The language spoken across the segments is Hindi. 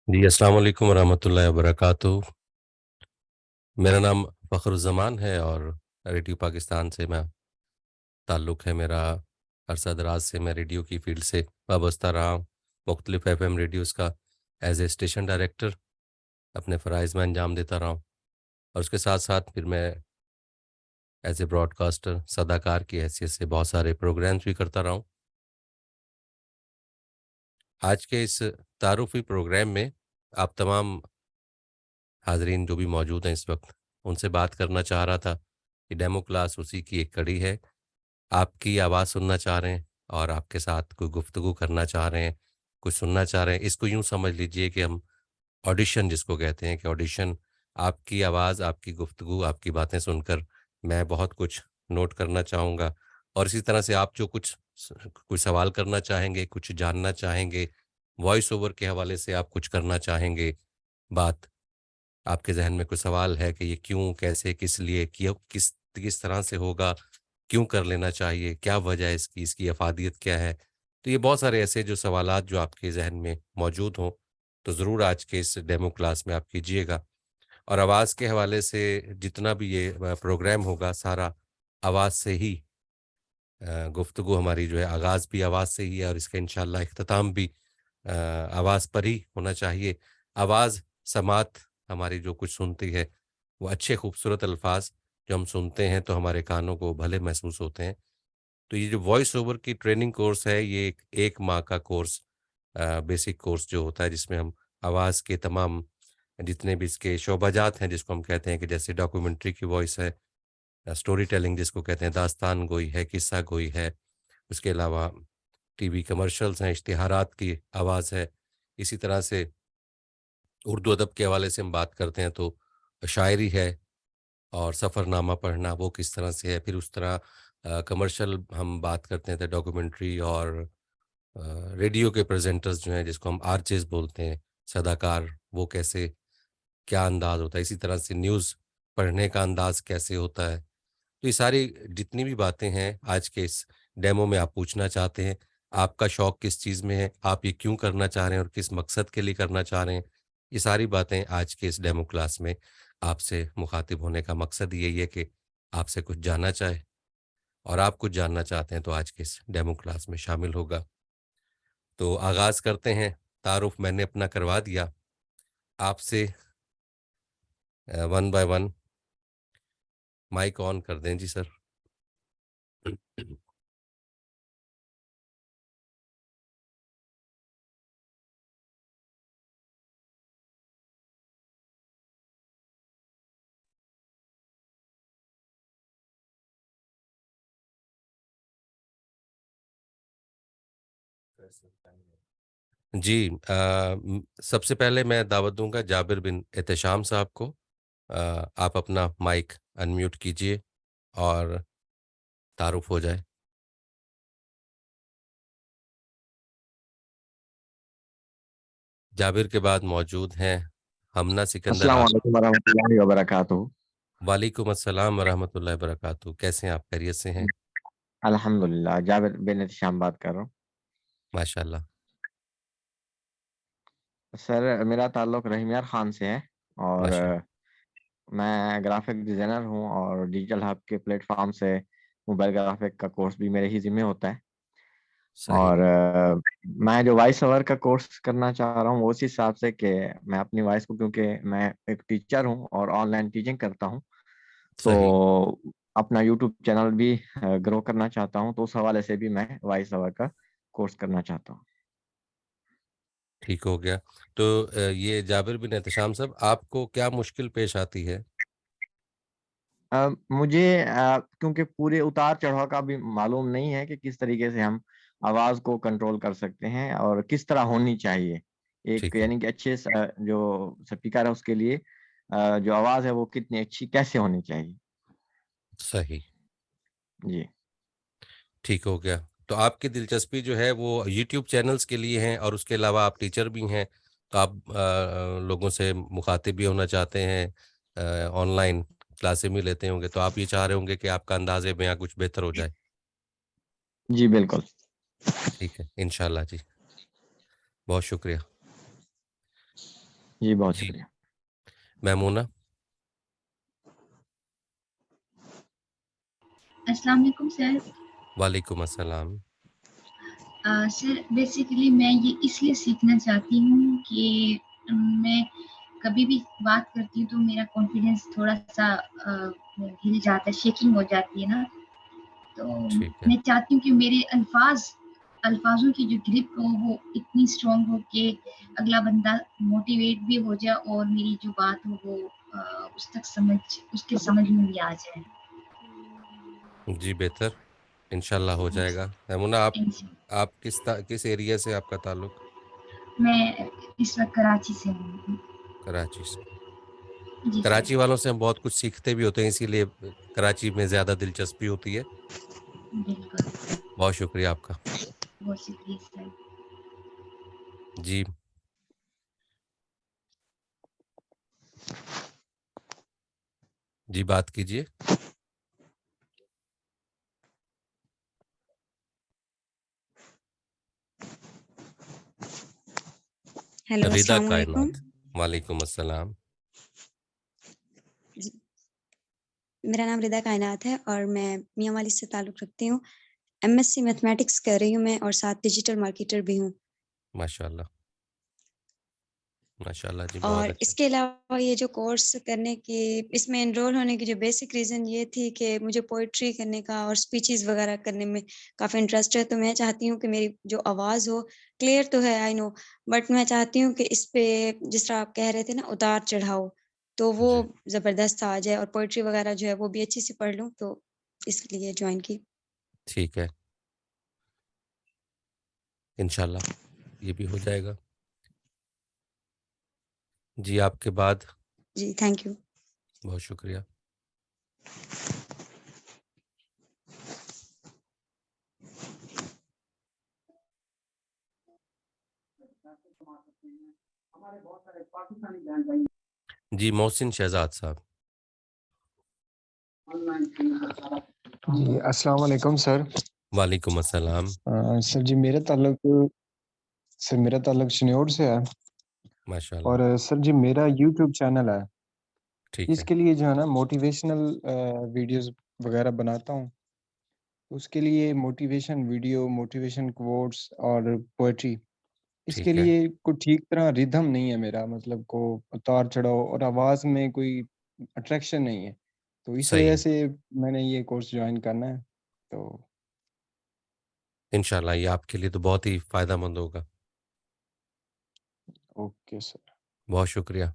जी, अस्सलाम वालेकुम वरहमतुल्लाहि वबरकातुहू। मेरा नाम फ़खरुज़्ज़मान है और रेडियो पाकिस्तान से मैं ताल्लुक़ है मेरा। अरसा दराज से मैं रेडियो की फ़ील्ड से वाबस्ता रहा हूँ। मुख्तलिफ़ एफ़एम रेडियोज़ का एज़ ए स्टेशन डायरेक्टर अपने फ़राइज़ में अंजाम देता रहा हूँ और उसके साथ-साथ फिर मैं एज़ ए ब्रॉडकास्टर सदाकार की हैसियत से बहुत सारे प्रोग्राम्स भी करता रहा हूँ। आज के इस तारुफ़ी प्रोग्राम में आप तमाम हाज़रीन जो भी मौजूद हैं इस वक़्त, उनसे बात करना चाह रहा था कि डेमो क्लास उसी की एक कड़ी है। आपकी आवाज़ सुनना चाह रहे हैं और आपके साथ कोई गुफ्तगू करना चाह रहे हैं, कुछ सुनना चाह रहे हैं। इसको यूँ समझ लीजिए कि हम ऑडिशन जिसको कहते हैं कि ऑडिशन आपकी आवाज़, आपकी गुफ्तगू, आपकी बातें सुनकर मैं बहुत कुछ नोट करना चाहूँगा और इसी तरह से आप जो कुछ सवाल करना चाहेंगे, कुछ जानना चाहेंगे, वॉइस ओवर के हवाले से आप कुछ करना चाहेंगे बात, आपके ज़हन में कोई सवाल है कि ये क्यों, कैसे, किस लिए, क्यों किस किस तरह से होगा, क्यों कर लेना चाहिए, क्या वजह है इसकी, इसकी अफ़ादियत क्या है? तो ये बहुत सारे ऐसे जो सवालात जो आपके ज़हन में मौजूद हों, तो ज़रूर आज के इस डेमो क्लास में आप कीजिएगा। और आवाज़ के हवाले से जितना भी ये प्रोग्राम होगा सारा आवाज़ से ही गुफ्तगू हमारी जो है आगाज़ भी आवाज़ से ही है और इसका इंशाअल्लाह इख्तिताम भी आवाज़ पर ही होना चाहिए। आवाज़ समात हमारी जो कुछ सुनती है, वो अच्छे खूबसूरत अल्फ़ाज़ जो हम सुनते हैं तो हमारे कानों को भले महसूस होते हैं। तो ये जो वॉइस ओवर की ट्रेनिंग कोर्स है ये एक 1 माह का कोर्स बेसिक कोर्स जो होता है जिसमें हम आवाज़ के तमाम जितने भी इसके शोबाजात हैं जिसको हम कहते हैं कि जैसे डॉक्यूमेंट्री की वॉइस है, स्टोरी टेलिंग जिसको कहते हैं, दास्तान गोई है, किस्सा गोई है, उसके अलावा टीवी कमर्शियल्स हैं, इश्तिहारात की आवाज़ है। इसी तरह से उर्दू अदब के हवाले से हम बात करते हैं तो शायरी है और सफ़रनामा पढ़ना वो किस तरह से है। फिर उस तरह कमर्शियल हम बात करते हैं तो डॉक्यूमेंट्री और रेडियो के प्रेज़ेंटर्स जो हैं जिसको हम आरजेज़ बोलते हैं, सदाकार वो कैसे क्या अंदाज़ होता है। इसी तरह से न्यूज़ पढ़ने का अंदाज़ कैसे होता है। तो ये सारी जितनी भी बातें हैं आज के इस डेमो में आप पूछना चाहते हैं, आपका शौक किस चीज़ में है, आप ये क्यों करना चाह रहे हैं और किस मकसद के लिए करना चाह रहे हैं, ये सारी बातें आज के इस डेमो क्लास में आपसे मुखातिब होने का मकसद यही है कि आपसे कुछ जानना चाहे और आप कुछ जानना चाहते हैं तो आज के इस डेमो क्लास में शामिल होगा। तो आगाज़ करते हैं, तारुफ़ मैंने अपना करवा दिया, आपसे one by one mic on कर दें जी सर। जी सबसे पहले मैं दावत दूँगा जाबिर बिन एहतशाम साहब को। आप अपना माइक अनम्यूट कीजिए और तारुफ़ हो जाए। जाबिर के बाद मौजूद हैं हमना सिकंदर अस्सलाम आप। वालेकुम वरहमतुल्लाहि वबरकातुहू। वालेकुम अस्सलाम व रहमतुल्लाहि व बरकातहू। कैसे हैं आप? खैरियत से हैं? अल्हम्दुलिल्लाह, जाबिर बिन एहतिशाम बात कर रहा हूँ। माशाअल्लाह, सर, मेरा ताल्लुक रहीम यार खान से है और माशाअल्लाह। मैं ग्राफ़िक डिज़ाइनर हूँ और डिजिटल हब के प्लेटफ़ॉर्म से मोबाइल ग्राफ़िक का कोर्स भी मेरे ही ज़िम्मे होता है सही, और मैं जो वॉइस ओवर का कोर्स करना चाह रहा हूँ, उस हिसाब से कि मैं अपनी वॉइस को क्योंकि मैं एक टीचर हूँ और ऑनलाइन टीचिंग करता हूँ, सही, तो अपना यूट्यूब चैनल भी ग्रो करना चाहता हूँ, तो उस हवाले से भी मैं वॉइस ओवर का कोर्स करना चाहता हूँ। ठीक हो गया। तो ये जाबिर बिन एहतशाम साहब आपको क्या मुश्किल पेश आती है? मुझे क्योंकि पूरे उतार-चढ़ाव का भी मालूम नहीं है कि किस तरीके से हम आवाज़ को कंट्रोल कर सकते हैं और किस तरह होनी चाहिए। एक ठीक है, यानी कि अच्छे जो स्पीकर है उसके लिए जो आवाज़ है वो कितनी अच्छी कैसे होनी चाहिए? सही, जी। ठीक हो गया। तो आपकी दिलचस्पी जो है वो यूट्यूब चैनल्स के लिए है और उसके अलावा आप टीचर भी हैं, तो आप लोगों से मुखातिब भी होना चाहते हैं, ऑनलाइन क्लासें भी लेते होंगे, तो आप ये चाह रहे होंगे कि आपका अंदाज़े बयाँ कुछ बेहतर हो जाए। जी, बिल्कुल। ठीक है, इंशाअल्लाह जी, बहुत शुक्रिया। जी, बहुत जी, शुक्रिया। मैमूना। अस्सलाम वालेकुम सर। वालेकुम अस्सलाम। सर बेसिकली मैं ये इसलिए सीखना चाहती हूँ कि मैं कभी भी बात करती हूँ तो मेरा कॉन्फिडेंस थोड़ा-सा हिल जाता है, शेकिंग हो जाती है ना, तो ठीक है। मैं चाहती हूँ कि मेरे अल्फाज़ों की जो ग्रिप हो वो इतनी स्ट्रॉन्ग हो कि अगला बंदा मोटिवेट भी हो जाए और मेरी जो बात हो वो उसके समझ में भी आ जाए। जी, बेहतर। इंशाल्लाह हो जाएगा। मैमूना, आप किस एरिया से आपका ताल्लुक? मैं इस वक़्त कराची से हूँ। कराची से। जी सर। कराची वालों से हम बहुत कुछ सीखते भी होते हैं, इसीलिए कराची में ज़्यादा दिलचस्पी होती है। बिल्कुल, बहुत शुक्रिया आपका। बहुत शुक्रिया सर। जी, जी बात कीजिए। हेलो, रिदा अस्सलाम वालेकुम। कायनात। वालेकुम अस्सलाम। जी, मेरा नाम रिदा कायनात है और मैं मियांवाली से ताल्लुक़ रखती हूँ। एमएससी मैथमेटिक्स कर रही हूँ मैं और साथ डिजिटल मार्केटर भी हूँ। माशाल्लाह, माशाल्लाह जी, बहुत और अच्छा। इसके अलावा ये जो कोर्स करने की इसमें एनरोल होने की जो बेसिक रीज़न ये थी कि मुझे पोएट्री करने का और स्पीचेज़ वग़ैरह करने में काफ़ी इंटरेस्ट है, तो मैं चाहती हूँ कि मेरी जो आवाज़ हो, क्लियर तो है आई नो, बट मैं चाहती हूँ कि इस पे जिस तरह आप कह रहे थे ना उतार-चढ़ाव, तो वो जी, ज़बरदस्त आ जाए और पोएट्री वग़ैरह जो है वो भी अच्छी से पढ़ लूँ, तो इसलिए जॉइन की। ठीक है। इंशाल्लाह ये भी हो जाएगा। जी, आपके बाद। जी, थैंक यू। बहुत शुक्रिया। जी, मोहसिन शहजाद साहब। जी, अस्सलाम वालेकुम सर। वालेकुम अस्सलाम। सर जी मेरा ताल्लुक चिन्योट से है माशाल्लाह। और सर जी मेरा यूट्यूब चैनल है। ठीक है, इसके लिए जो है ना मोटिवेशनल वीडियोज़ वग़ैरह बनाता हूँ। उसके लिए मोटिवेशन वीडियो, मोटिवेशन कोट्स और पोएट्री इसके ठीक है। लिए कोई ठीक तरह रिदम नहीं है मेरा मतलब को उतार-चढ़ाव और आवाज़ में कोई अट्रैक्शन नहीं है। तो इस सही वज़ह है। से मैंने ये कोर्स जॉइन करना है। तो इंशाल्लाह ये आपके लिए तो बहुत ही फ़ायदेमंद होगा। Okay sir. बहुत शुक्रिया।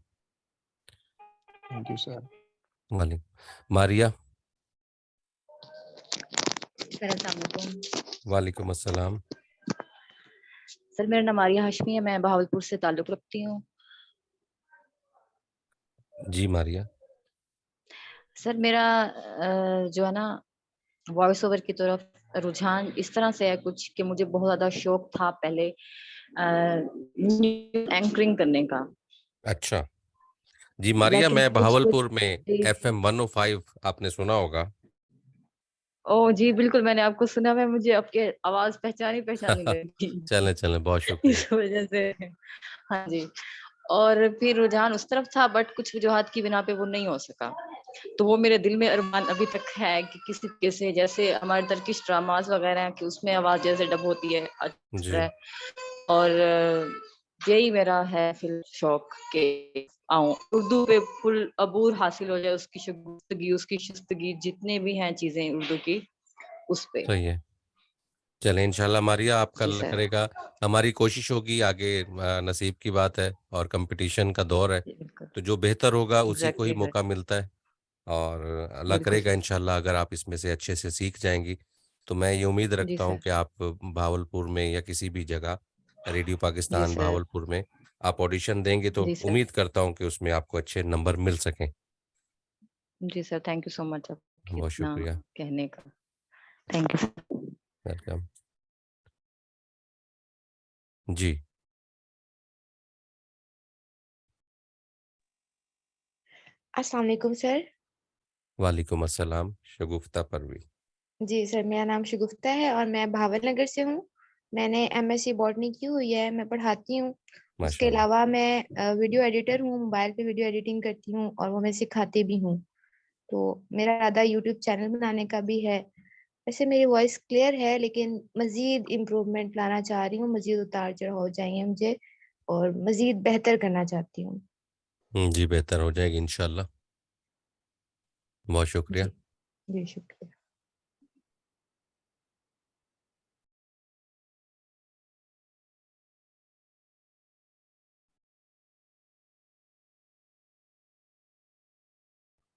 Thank you sir. वाले मारिया। सर अस्सलाम वालेकुम। वालेकुम अस्सलाम। सर मेरा नाम आर्या हाशमी है, मैं बहावलपुर से ताल्लुक़ रखती हूँ। जी, मारिया। सर मेरा जो है ना वॉइस ओवर की तरफ रुझान इस तरह से है कुछ कि मुझे बहुत ज़्यादा शौक था पहले एंकरिंग करने का। अच्छा। जी, मारिया, लेकिन मैं कुछ-कुछ बहावलपुर में जी। एफएम 105 आपने सुना होगा। ओह! जी, बिल्कुल मैंने आपको सुना है, मुझे आपकी आवाज़ पहचानी लगी चलें, चलें, बहुत शुक्रिया। इस वज़ह से हाँ जी। और फिर रुझान उस तरफ था बट कुछ वजूहात की बिना पे वो नहीं हो सका। तो वो मेरे दिल में अरमान अभी तक है कि किसी तरीके से जैसे हमारे टर्किश ड्रामास वगैरह हैं कि उसमें आवाज़ जैसे डब होती है अच्छी जी, तरह और यही मेरा है फिर शौक कि आऊँ उर्दू पे फुल अबूर हासिल हो जाए उसकी शगुफ्तगी, उसकी शिस्तगी जितने भी हैं चीज़ें उर्दू की उस पे। सही है। चलें, इंशाल्लाह मारिया आपका जी अल्लाह सर। करेगा। हमारी कोशिश होगी आगे, नसीब की बात है और कंपटीशन का दौर है, जी, बिल्कुल। तो जो बेहतर होगा उसी को ही एग्ज़ैक्टली मौका एग्ज़ैक्टली मिलता है। और अल्लाह बिल्कुल। करेगा इंशाल्लाह अगर आप इसमें से अच्छे से सीख जाएँगी, तो मैं ये उम्मीद जी रखता हूँ सर। कि आप भावलपुर में या किसी भी जगह, रेडियो जी पाकिस्तान सर। भावलपुर में आप ऑडिशन देंगे तो जी सर। उम्मीद करता हूँ कि उसमें आपको अच्छे नंबर मिल सकें। जी sir, thank you so much आपके बहुत इतना शुक्रिया। कहने का। Thank you sir. वेलकम। जी, अस्सलाम वालेकुम सर। वालेकुम अस्सलाम, शगुफ्ता परवीन। जी सर, मेरा नाम शगुफ्ता है और मैं भावल नगर से हूँ। मैंने एमएससी बॉटनी की हुई है, मैं पढ़ाती हूँ उसके माशाल्लाह। अलावा मैं वीडियो एडिटर हूँ, मोबाइल पे वीडियो एडिटिंग करती हूँ और वो मैं सिखाती भी हूँ। तो मेरा इरादा यूट्यूब चैनल बनाने का भी है। वैसे मेरी वॉइस क्लियर है, लेकिन मज़ीद इम्प्रूवमेंट लाना चाह रही हूँ, मज़ीद उतार-चढ़ाव चाहिए मुझे और मज़ीद बेहतर करना चाहती हूँ। जी, बेहतर हो जाएगी इंशाल्लाह। बहुत शुक्रिया। जी, जी शुक्रिया।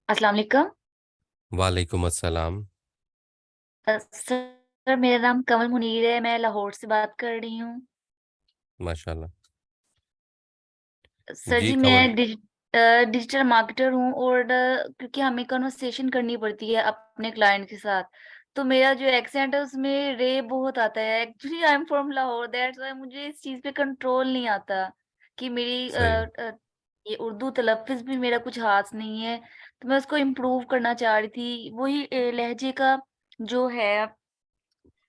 अस्सलाम वालेकुम। वालेकुम अस्सलाम। सर मेरा नाम कमल मुनीर है, मैं लाहौर से बात कर रही हूँ। माशाल्लाह। सर जी, जी कमल। मैं डिजिटल मार्केटर हूँ और क्योंकि हमें कन्वर्सेशन करनी पड़ती है अपने क्लाइंट के साथ, तो मेरा जो एक्सेंट है उसमें रे बहुत आता है। Actually I am from Lahore, that's why मुझे इस चीज़ पे कंट्रोल नहीं आता कि मेरी सही। ये उर्दू तलफ़्फ़ुज़ भी मेरा कुछ ख़ास नहीं है, तो मैं उसको इम्प्रूव करना चाह रही थी। वही लहजे का जो है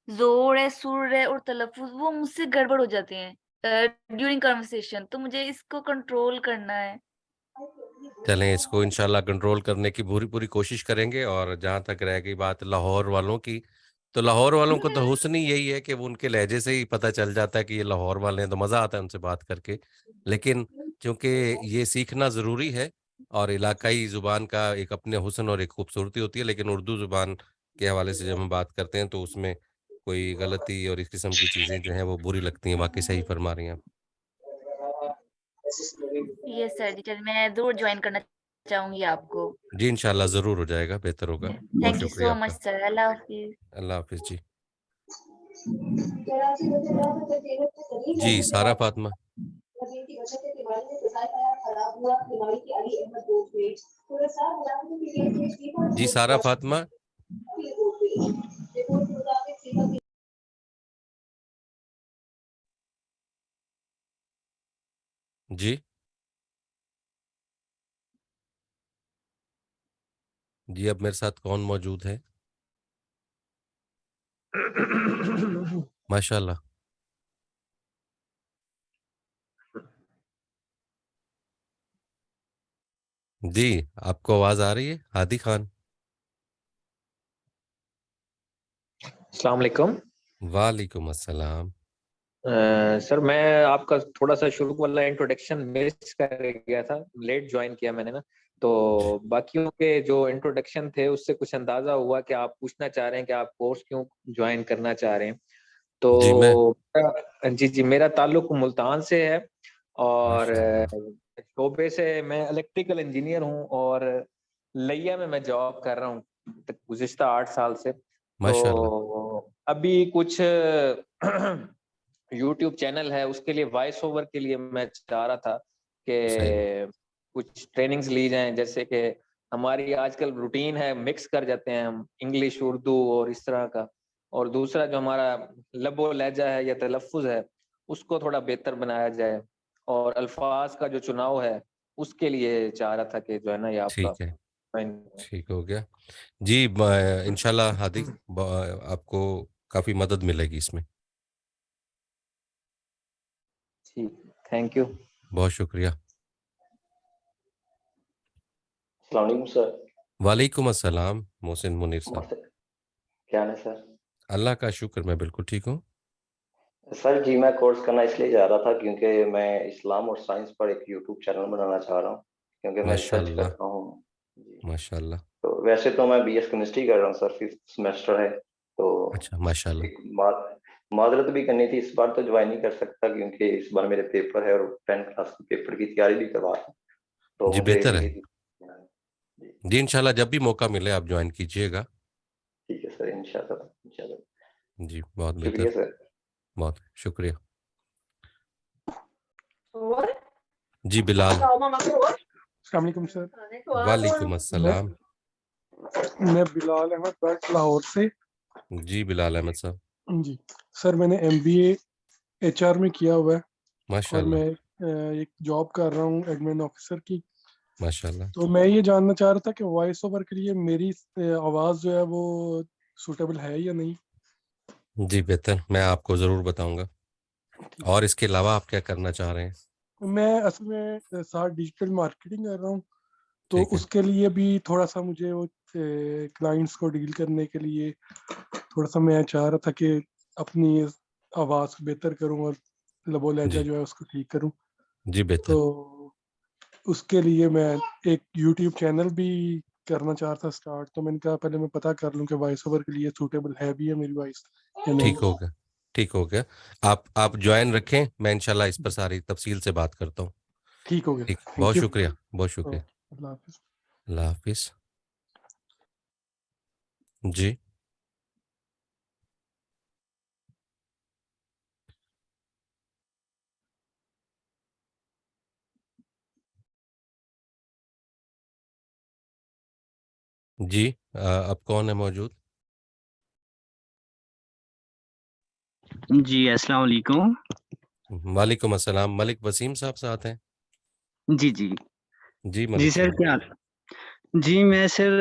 ज़ोर है, सुर है और तलफ़्फ़ुज़ वो मुझसे गड़बड़ हो जाते हैं ड्यूरिंग कन्वर्सेशन, तो मुझे इसको कंट्रोल करना है। चलें, इसको इंशाल्लाह कंट्रोल करने की पूरी-पूरी कोशिश करेंगे। और जहाँ तक रह गई बात लाहौर वालों की, तो लाहौर वालों को तो हुस्न ही यही है कि वो उनके लहजे से ही पता चल जाता है कि ये लाहौर वाले हैं, तो मज़ा आता है उनसे बात करके। लेकिन चूँकि ये सीखना ज़रूरी है और इलाकाई ज़ुबान का एक अपने हुस्न और एक खूबसूरती होती है, लेकिन उर्दू ज़ुबान के हवाले से जब हम बात करते हैं, तो उसमें कोई गलती और इस किस्म की चीज़ें जो हैं, वो बुरी लगती हैं। वाक़ई सही फरमा रही हैं आप। यस सर जी, चलिए मैं ज़रूर जॉइन करना चाहूँगी आपको। जी, इंशाल्लाह ज़रूर हो जाएगा, बेहतर होगा। बहुत थैंक यू शुक्रिया सो मच आपका। सर, अल्लाह हाफ़िज़। अल्लाह हाफ़िज़ जी। जी, सारा फ़ातिमा। जी, सारा फ़ातिमा। जी। जी, अब मेरे साथ कौन मौजूद है? माशाल्लाह। जी, आपको आवाज़ आ रही है? हादी खान। अस्सलाम वालेकुम। वालेकुम अस्सलाम। सर मैं आपका थोड़ा-सा शुरू वाला इंट्रोडक्शन मिस कर गया था, लेट जॉइन किया मैंने ना, जी, तो बाकियों के जो इंट्रोडक्शन थे उससे कुछ अंदाज़ा हुआ कि आप पूछना चाह रहे हैं कि आप कोर्स क्यों जॉइन करना चाह रहे हैं। जी मैं तो जी, मेरा ताल्लुक मुल्तान से है और माशाल्लाह, शोबे से मैं इलेक्ट्रिकल इंजीनियर हूँ और लिया में मैं जॉब कर रहा हूँ गुज़िश्ता 8 साल से। माशाल्लाह। तो अभी कुछ यूट्यूब चैनल है, उसके लिए वॉइस ओवर के लिए मैं चाह रहा था सही। कि कुछ ट्रेनिंग्स ली जाएँ, जैसे कि हमारी आजकल रूटीन है, मिक्स कर जाते हैं हम इंग्लिश, उर्दू और इस तरह का। और दूसरा जो हमारा लबो लहजा है या तलफ़्फ़ुज़ है, उसको थोड़ा बेहतर बनाया जाए और अल्फ़ाज़ का जो चुनाव है, उसके लिए चाह रहा था कि जो है ना ये आपका ठीक है, जॉइन। ठीक हो गया। जी, ब इंशाल्लाह हादी ब आपको काफ़ी मदद मिलेगी इसमें। ठीक, थैंक यू। बहुत शुक्रिया। अस्सलाम वालेकुम सर। वालेकुम अस्सलाम, मोहसिन मुनीर साहब। नमस्ते, क्या हाल है सर? अल्लाह का शुक्र, मैं बिल्कुल ठीक हूँ। सर जी, मैं कोर्स करना इसलिए जा रहा था क्योंकि मैं इस्लाम और साइंस पर एक यूट्यूब चैनल बनाना चाह रहा हूँ, क्योंकि मैं रिसर्च माशाल्लाह, करता हूँ। जी, माशाल्लाह। तो वैसे तो मैं बीएस केमिस्ट्री कर रहा हूँ सर, 5th सेमेस्टर है, तो अच्छा, माशाल्लाह। एक मादरत भी करनी थी, इस बार तो जॉइन नहीं कर सकता क्योंकि इस बार मेरे पेपर है और 10th क्लास के पेपर की तैयारी भी करवा रहा हूँ, तो जी, मुझे बेहतर लगी है। थी। जी, जी, इंशाल्लाह जब भी मौका मिले आप जॉइन कीजिएगा। ठीक है सर, इंशाल्लाह, इंशाल्लाह। जी, बहुत शुक्रिया बेहतर, सर। बहुत शुक्रिया। और जी, बिलाल। अस्सलाम वालेकुम सर। वालेकुम मैं अस्सलाम। मैं बिलाल अहमद भट्ट लाहौर से। जी, बिलाल अहमद साहब। जी सर, मैंने एमबीए एचआर में किया हुआ है और माशाल्लाह, मैं एक जॉब कर रहा हूँ एडमिन ऑफिसर की। माशाल्लाह। तो मैं ये जानना चाह रहा था कि वॉइस ओवर के लिए मेरी आवाज़ जो है वो सूटेबल है या नहीं। जी, बेहतर, मैं आपको ज़रूर बताऊँगा। ठीक है। और इसके अलावा आप क्या करना चाह रहे हैं? मैं असल में साथ डिजिटल मार्केटिंग कर रहा हूँ, तो ठीक है। उसके लिए भी थोड़ा सा मुझे वो क्लाइंट्स को डील करने के लिए थोड़ा सा मैं चाह रहा था कि अपनी आवाज़ को बेहतर करूँ और लबो लहजा जी, जो है उसको ठीक करूँ। जी बेहतर। तो उसके लिए मैं एक यूट्यूब चैनल भी करना चाह रहा था स्टार्ट, तो मैंने कहा पहले मैं पता कर लूँ कि वॉइस ओवर के लिए सूटेबल है भी है मेरी वॉइस या नहीं। ठीक हो गया, ठीक हो गया। आप ज्वाइन रखें, मैं इंशाल्लाह इस पर सारी तफसील से बात करता हूँ। ठीक हो गया, ठीक, थैंक बहुत यू। शुक्रिया, बहुत शुक्रिया। अल्लाह हाफिज़। अल्लाह हाफिज। जी, जी, अब कौन है मौजूद? जी, अस्सलाम वालेकुम। वालेकुम अस्सलाम। मलिक वसीम साहब साथ हैं? जी, जी। जी जी मलिक सर, साहब। क्या जी, मैं सर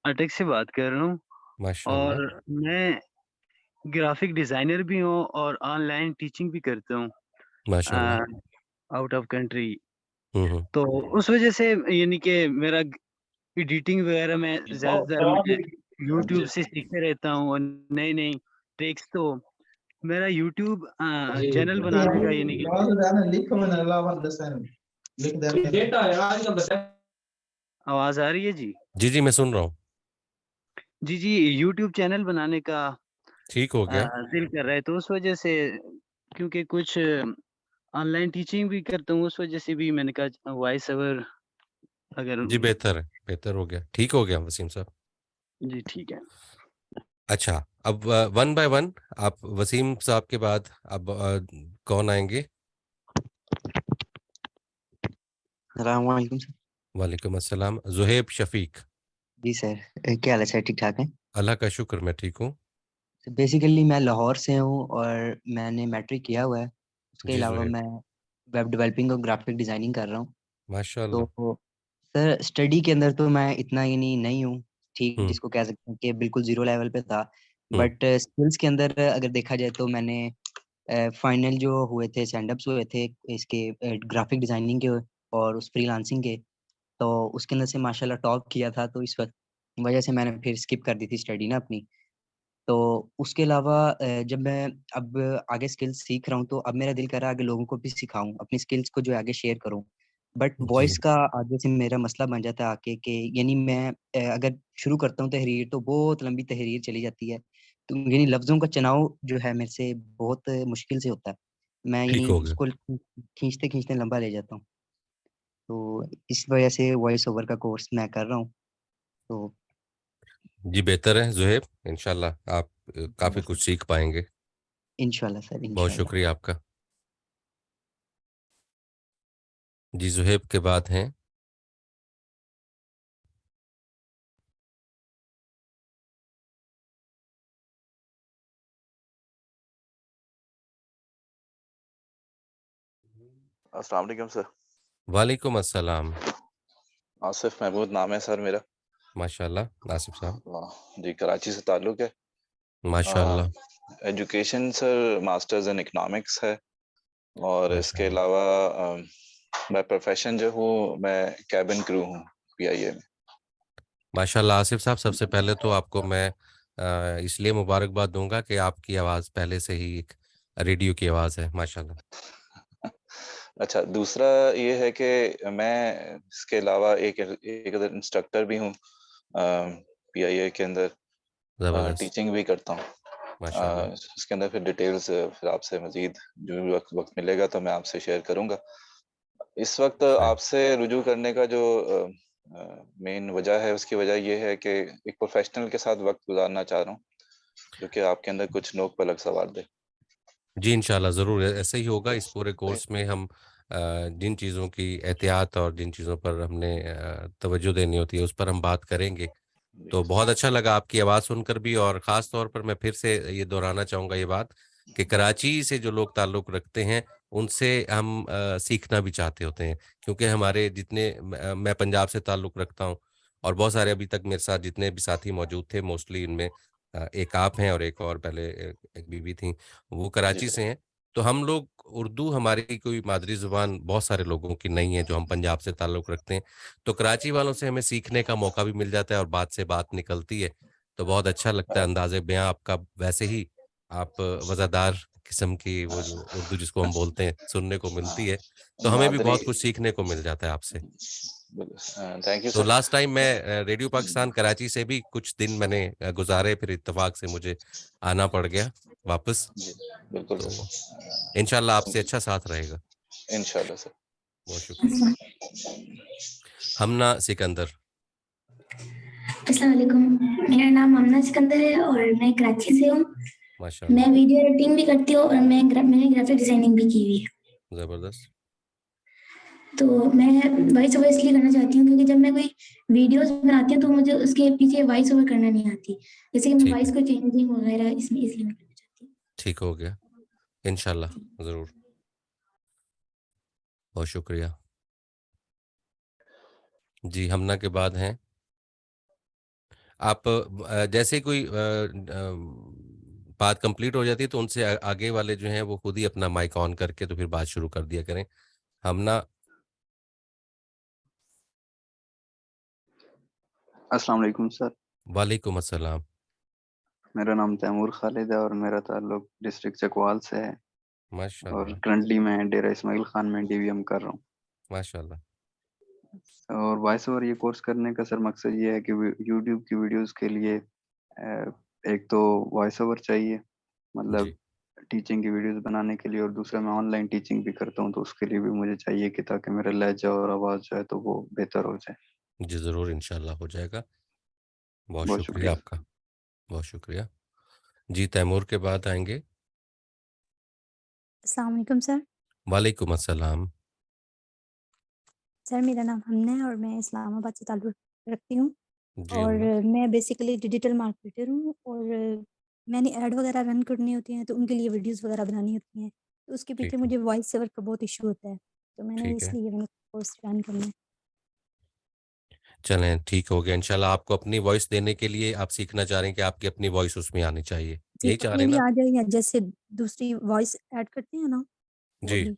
अटक से बात कर रहा हूँ माशाल्लाह, और मैं ग्राफ़िक डिज़ाइनर भी हूँ और ऑनलाइन टीचिंग भी करता हूँ माशाल्लाह। अ, आउट ऑफ कंट्री। हुँ। तो उस वज़ह से यानी कि मेरा एडिटिंग वग़ैरह मैं ज़्यादातर मैं यूट्यूब से सीखते रहता हूँ और नई-नई ट्रिक्स। तो मेरा यूट्यूब चैनल बनाने का यानी कि आवाज़ आ रही है जी? जी, जी, मैं सुन रहा हूँ। जी, जी, यूट्यूब चैनल बनाने का ठीक हो गया। दिल कर रहा है, तो उस वजह से क्योंकि कुछ ऑनलाइन टीचिंग भी करता हूँ, उस वजह से भी मैंने कहा वॉइस ओवर अगर जी, बेहतर है, बेहतर हो गया, ठीक हो गया वसीम साहब। जी, ठीक है। अच्छा, अब वन बाय वन आप वसीम साहब के बाद अब कौन आएँगे? अस्सलाम वालेकुम सर। वालेकुम अस्सलाम, ज़ुहैब शफ़ीक। जी सर, क्या हाल है सर, ठीक-ठाक हैं? अल्लाह का शुक्र, मैं ठीक हूँ। तो बेसिकली मैं लाहौर से हूँ और मैंने मैट्रिक किया हुआ है। उसके जी अलावा ज़ुहैब, मैं वेब डेवलपिंग और ग्राफिक डिज़ाइनिंग कर रहा हूँ। माशाअल्लाह। तो सर स्टडी के अंदर तो मैं इतना यानी नहीं हूँ, ठीक हुँ, जिसको कह सकते हैं कि बिल्कुल ज़ीरो लेवल पे था। हुँ, बट स्किल्स के अंदर अगर देखा जाए तो मैंने फाइनल जो हुए थे सेंड-अप्स हुए थे इसके ग्राफिक डिज़ाइनिंग के और उस फ्रीलांसिंग के, तो उसके अंदर से माशाल्लाह टॉप किया था, तो इस वजह से मैंने फिर स्किप कर दी थी स्टडी ना अपनी। तो उसके अलावा जब मैं अब आगे स्किल्स सीख रहा हूँ, तो अब मेरा दिल कर रहा है आगे लोगों को भी सिखाऊँ, अपनी स्किल्स को जो है आगे शेयर करूँ। बट जी, वॉइस का आगे से मेरा मसला बन जाता है आके कि यानी मैं अगर शुरू करता हूँ तहरीर तो बहुत लंबी तहरीर चली जाती है। तो यानी लफ्ज़ों का चुनाव जो है मेरे से बहुत मुश्किल से होता है। मैं ठीक यानी हो गया। उसको खींचते-खींचते लंबा ले जाता हूँ। तो इस वजह से वॉइस ओवर का कोर्स मैं कर रहा हूँ। तो जी, बेहतर है ज़ुहैब, इंशाल्लाह आप काफ़ी कुछ सीख पाएँगे। इंशाल्लाह सर, बहुत इंशाल्लाह। शुक्रिया आपका। जी, ज़ुहैब के बाद हैं अस्सलाम वालेकुम सर। वालेकुम अस्सलाम। आसिफ महमूद नाम है सर मेरा। माशाअल्लाह, आसिफ साहब। जी, कराची से ताल्लुक है। माशाअल्लाह, education sir masters in economics है और इसके माशाअल्लाह, अलावा मैं प्रोफेशन जो हूँ मैं कैबिन क्रू हूँ पीआईए में। माशाअल्लाह आसिफ साहब, सबसे पहले तो आपको मैं इसलिए मुबारकबाद दूँगा कि आपकी आवाज़ पहले से ही एक रेडियो की आवाज़ है, माशाअल्लाह। अच्छा, दूसरा ये है कि मैं इसके अलावा एक अदर इंस्ट्रक्टर भी हूँ पीआईए के अंदर। ज़बरदस्त, टीचिंग भी करता हूँ। माशाअल्लाह। इसके अंदर फिर डिटेल्स फिर आपसे मज़ीद जो भी वक़्त मिलेगा तो मैं आपसे शेयर करूँगा। इस वक़्त सही। आपसे रुजू करने का जो मेन वजह है, उसकी वजह ये है कि एक प्रोफ़ेशनल के साथ वक़्त गुज़ारना चाह रहा हूँ, जो कि आपके अंदर कुछ नोक पलक सवार दे। जी, इंशाल्लाह ज़रूर ऐसे ही होगा। इस पूरे कोर्स में हम जिन चीज़ों की एहतियात और जिन चीज़ों पर हमने तवज्जो देनी होती है, उस पर हम बात करेंगे। जी, तो बहुत अच्छा लगा आपकी आवाज़ सुनकर भी, और ख़ास तौर पर मैं फिर से ये दोहराना चाहूँगा ये बात कि कराची से जो लोग ताल्लुक़ रखते हैं, उनसे हम सीखना भी चाहते होते हैं। क्योंकि हमारे जितने मैं पंजाब से ताल्लुक़ रखता हूँ, और बहुत सारे अभी तक मेरे साथ जितने भी साथी मौजूद थे, मोस्टली इनमें एक आप हैं और एक और पहले एक बीवी थी, वो जी कराची सर। से हैं। तो हम लोग उर्दू हमारी कोई मादरी ज़ुबान बहुत सारे लोगों की नहीं है जो हम पंजाब से ताल्लुक़ रखते हैं। तो कराची वालों से हमें सीखने का मौका भी मिल जाता है और बात से बात निकलती है। तो बहुत अच्छा लगता है अंदाज़े बयाँ आपका, वैसे ही आप वज़ादार किस्म की वो जो उर्दू जिसको हम बोलते हैं सुनने को मिलती है। तो हमें भी मादरी बहुत कुछ सीखने को मिल जाता है आपसे। थैंक यू तो सर। लास्ट टाइम मैं रेडियो पाकिस्तान कराची से भी कुछ दिन मैंने गुज़ारे, फिर इत्तेफ़ाक से मुझे आना पड़ गया वापस। जी, बिल्कुल तो सर। इंशाल्लाह आपसे अच्छा साथ रहेगा। इंशाल्लाह सर। बहुत शुक्रिया। हमना सिकंदर। अस्सलाम वालेकुम, मेरा नाम हमना सिकंदर है और मैं कराची से हूँ। माशाल्लाह, मैं वीडियो एडिटिंग भी करती हूँ और मैंने ग्राफिक डिजाइनिंग भी की हुई है। ज़बरदस्त। तो मैं वॉइस ओवर इसलिए करना चाहती हूँ क्योंकि जब मैं कोई वीडियोस बनाती हूँ तो मुझे उसके पीछे वॉइस ओवर करना नहीं आती। जैसे कि मैं ठीक वॉइस है, को चेंजिंग वगैरह इसमें इसलिए मैं करना चाहती हूँ। ठीक हो गया। इंशाल्लाह, ज़रूर। बहुत शुक्रिया। जी, हमना के बाद हैं आप जैसे कोई बात कंप्लीट हो जाती है तो उनसे आगे वाले जो हैं वो खुद ही अपना माइक ऑन करके तो फिर बात शुरू कर दिया करें। हमना। अस्सलाम वालेकुम सर। वालेकुम अस्सलाम। मेरा नाम तैमूर खालिद है और मेरा ताल्लुक डिस्ट्रिक्ट चकवाल से है और माशाल्लाह, करंटली मैं डेरा इस्माइल खान में डीवीएम कर रहा हूँ। माशाल्लाह। और वॉइस ओवर ये कोर्स करने का सर मकसद ये है कि यूट्यूब की वीडियोस के लिए एक तो वॉइस ओवर चाहिए, मतलब जी, टीचिंग की वीडियोस बनाने के लिए, और दूसरा मैं ऑनलाइन टीचिंग भी करता हूँ तो उसके लिए भी मुझे चाहिए कि ताकि मेरा लहजा और आवाज़ जो है तो वो बेहतर हो जाए। जी ज़रूर इंशाल्लाह हो जाएगा। बहुत बहुत शुक्रिया शुक्रिया। आपका, बहुत शुक्रिया। जी, तैमूर के बाद आएँगे। अस्सलाम वालेकुम सर। वालेकुम अस्सलाम। सर मेरा नाम हमना है और मैं इस्लामाबाद से ताल्लुक़ रखती हूँ जी, और हमना। मैं बेसिकली डिजिटल मार्केटर हूँ और मैंने ऐड वगैरह रन करनी होती हैं तो उनके लिए वीडियोज़ वगैरह बनानी होती हैं। तो उसके पीछे ठीक है, मुझे वॉइस ओवर का बहुत इश्यू होता है। तो मैंने ठीक है। इसलिए मैंने कोर्स जॉइन करना है। चलें, ठीक हो गया। इंशाल्लाह आपको अपनी वॉइस देने के लिए आप सीखना चाह रहे हैं कि आपकी अपनी वॉइस उसमें आनी चाहिए। जी, यही चाह रहे अपनी हैं भी ना आप? आ जाए या जैसे दूसरी वॉइस ऐड करते हैं ना, वो जी। भी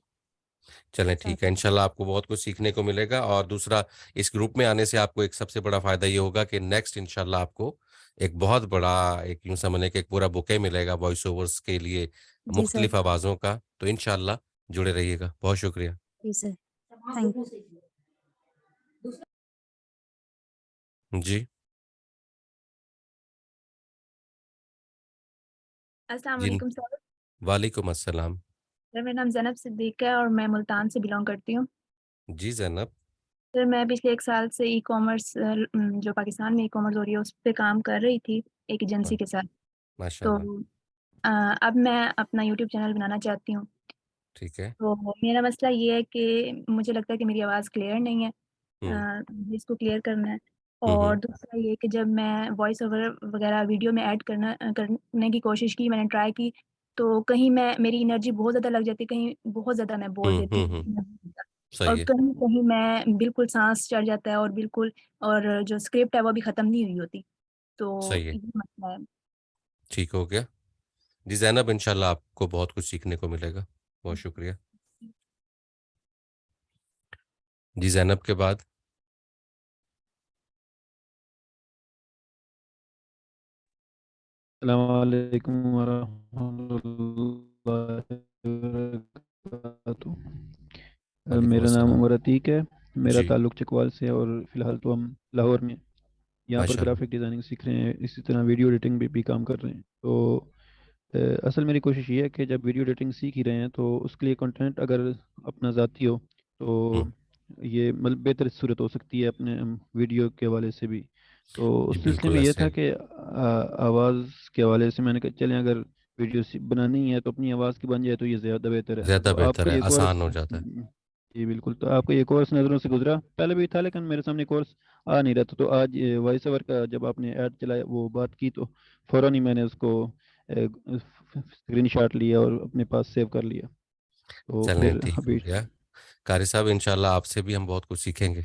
चलें, ठीक है। चाहती हूँ। इंशाल्लाह आपको बहुत कुछ सीखने को मिलेगा और दूसरा इस ग्रुप में आने से आपको एक सबसे बड़ा फ़ायदा ये होगा कि नेक्स्ट इंशाल्लाह आपको एक बहुत बड़ा एक यूँ समझ कि एक पूरा बुके मिलेगा वॉइस ओवर्स के लिए जी सर। मुख्तलिफ आवाज़ों का। तो इंशाल्लाह जुड़े रहिएगा। बहुत शुक्रिया। जी सर। Thank you. जी, अस्सलाम जी। वालेकुम सर। वालेकुम अस्सलाम। सर मेरा नाम ज़ैनब सिद्दीक़ है और मैं मुल्तान से बिलॉन्ग करती हूँ। जी, ज़ैनब। सर मैं पिछले 1 साल से ई-कॉमर्स जो पाकिस्तान में ई-कॉमर्स हो रही है उस पे काम कर रही थी एक मा एजेंसी के साथ। तो माशाल्लाह। अब मैं अपना यूट्यूब चैनल बनाना चाहती हूँ। ठीक है। तो मेरा मसला ये है कि मुझे लगता है कि मेरी आवाज़ क्लियर नहीं है। हुँ। मुझे इसको क्लियर करना है हुँ, और हुँ। दूसरा ये कि जब मैं वॉइस ओवर वगैरह वीडियो में ऐड करने की कोशिश की, मैंने ट्राई की, तो कहीं मैं मेरी एनर्जी बहुत ज़्यादा लग जाती है, कहीं बहुत ज़्यादा मैं बोल हुँ, देती हुँ, हूँ। हुँ। और सही है, कहीं-कहीं मैं बिल्कुल साँस चढ़ जाता है और बिल्कुल और जो स्क्रिप्ट है वो अभी ख़त्म नहीं हुई होती। तो सही है। ये मसला है। ठीक हो गया। जी, ज़ैनब इंशाल्लाह आपको बहुत कुछ सीखने को मिलेगा। बहुत शुक्रिया। जी, ज़ैनब के बाद अस्सलामुअलैकुम वरहमतुल्लाहि वबरकातुहू। वालेकुम मेरा नाम अस्सलाम। उमर अतीक है। मेरा जी, ताल्लुक चकवाल से है और फ़िलहाल तो हम लाहौर में यहाँ पर माशाल्लाह। ग्राफ़िक डिज़ाइनिंग सीख रहे हैं। इसी तरह वीडियो एडिटिंग भी काम कर रहे हैं। तो असल मेरी कोशिश ये है कि जब वीडियो एडिटिंग सीख ही रहे हैं तो उसके लिए कंटेंट अगर अपना ज़ाती हो तो हुँ। ये मतलब बेहतर सूरत हो सकती है अपने वीडियो के हवाले से भी। तो जी, उस सिलसिले बिल्कुल में ये ऐसे था है। कि आवाज़ के हवाले से मैंने कहा चलें अगर वीडियो बनानी है तो अपनी आवाज़ की बन जाए तो ये ज़्यादा बेहतर है। ज़्यादा तो बेहतर आपका है, ये कोर्स आसान हो जाता है। जी बिल्कुल। तो आपका ये कोर्स नज़रों से गुजरा, पहले भी था लेकिन मेरे सामने कोर्स आ नहीं रहा था। तो आज वॉइस ओवर का जब आपने ऐड चलाया वो बात की तो फ़ौरन ही मैंने उसको स्क्रीनशॉट लिया और अपने पास सेव कर लिया। तो चलें, फिर ठीक हो अभी गया। क़ारी साहब इंशाल्लाह आपसे भी हम बहुत कुछ सीखेंगे।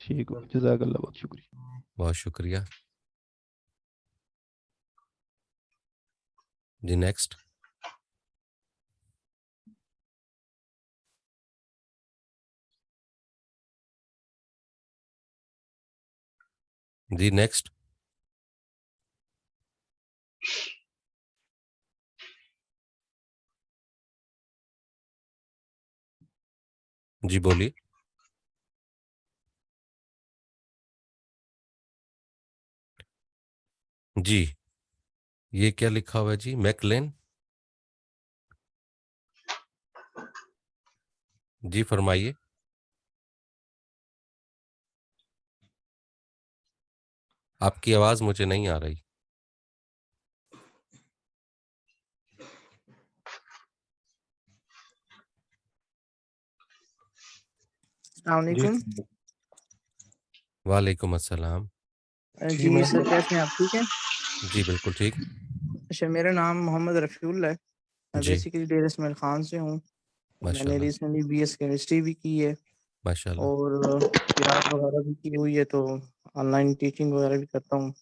ठीक हो, जज़ाकल्लाह, बहुत शुक्रिया। बहुत शुक्रिया। जी, नेक्स्ट। जी नेक्स्ट। जी बोलिए। जी ये क्या लिखा हुआ है जी? मैकलेन। जी फरमाइए। आपकी आवाज मुझे नहीं आ रही। अस्सलाम जी वालेकुम। वालेकुम अस्सलाम। जी सर, कैसे हैं आप? ठीक हैं? जी बिल्कुल ठीक। अच्छा, मेरा नाम मोहम्मद रफ़ीउल है। मैं जी बेसिकली डेर इस्माइल खान से हूँ। मैंने माशाल्लाह रिसेंटली बीएस केमिस्ट्री भी की है माशाल्लाह। और किरात वगैरह भी की हुई है, तो ऑनलाइन टीचिंग वगैरह भी करता हूँ।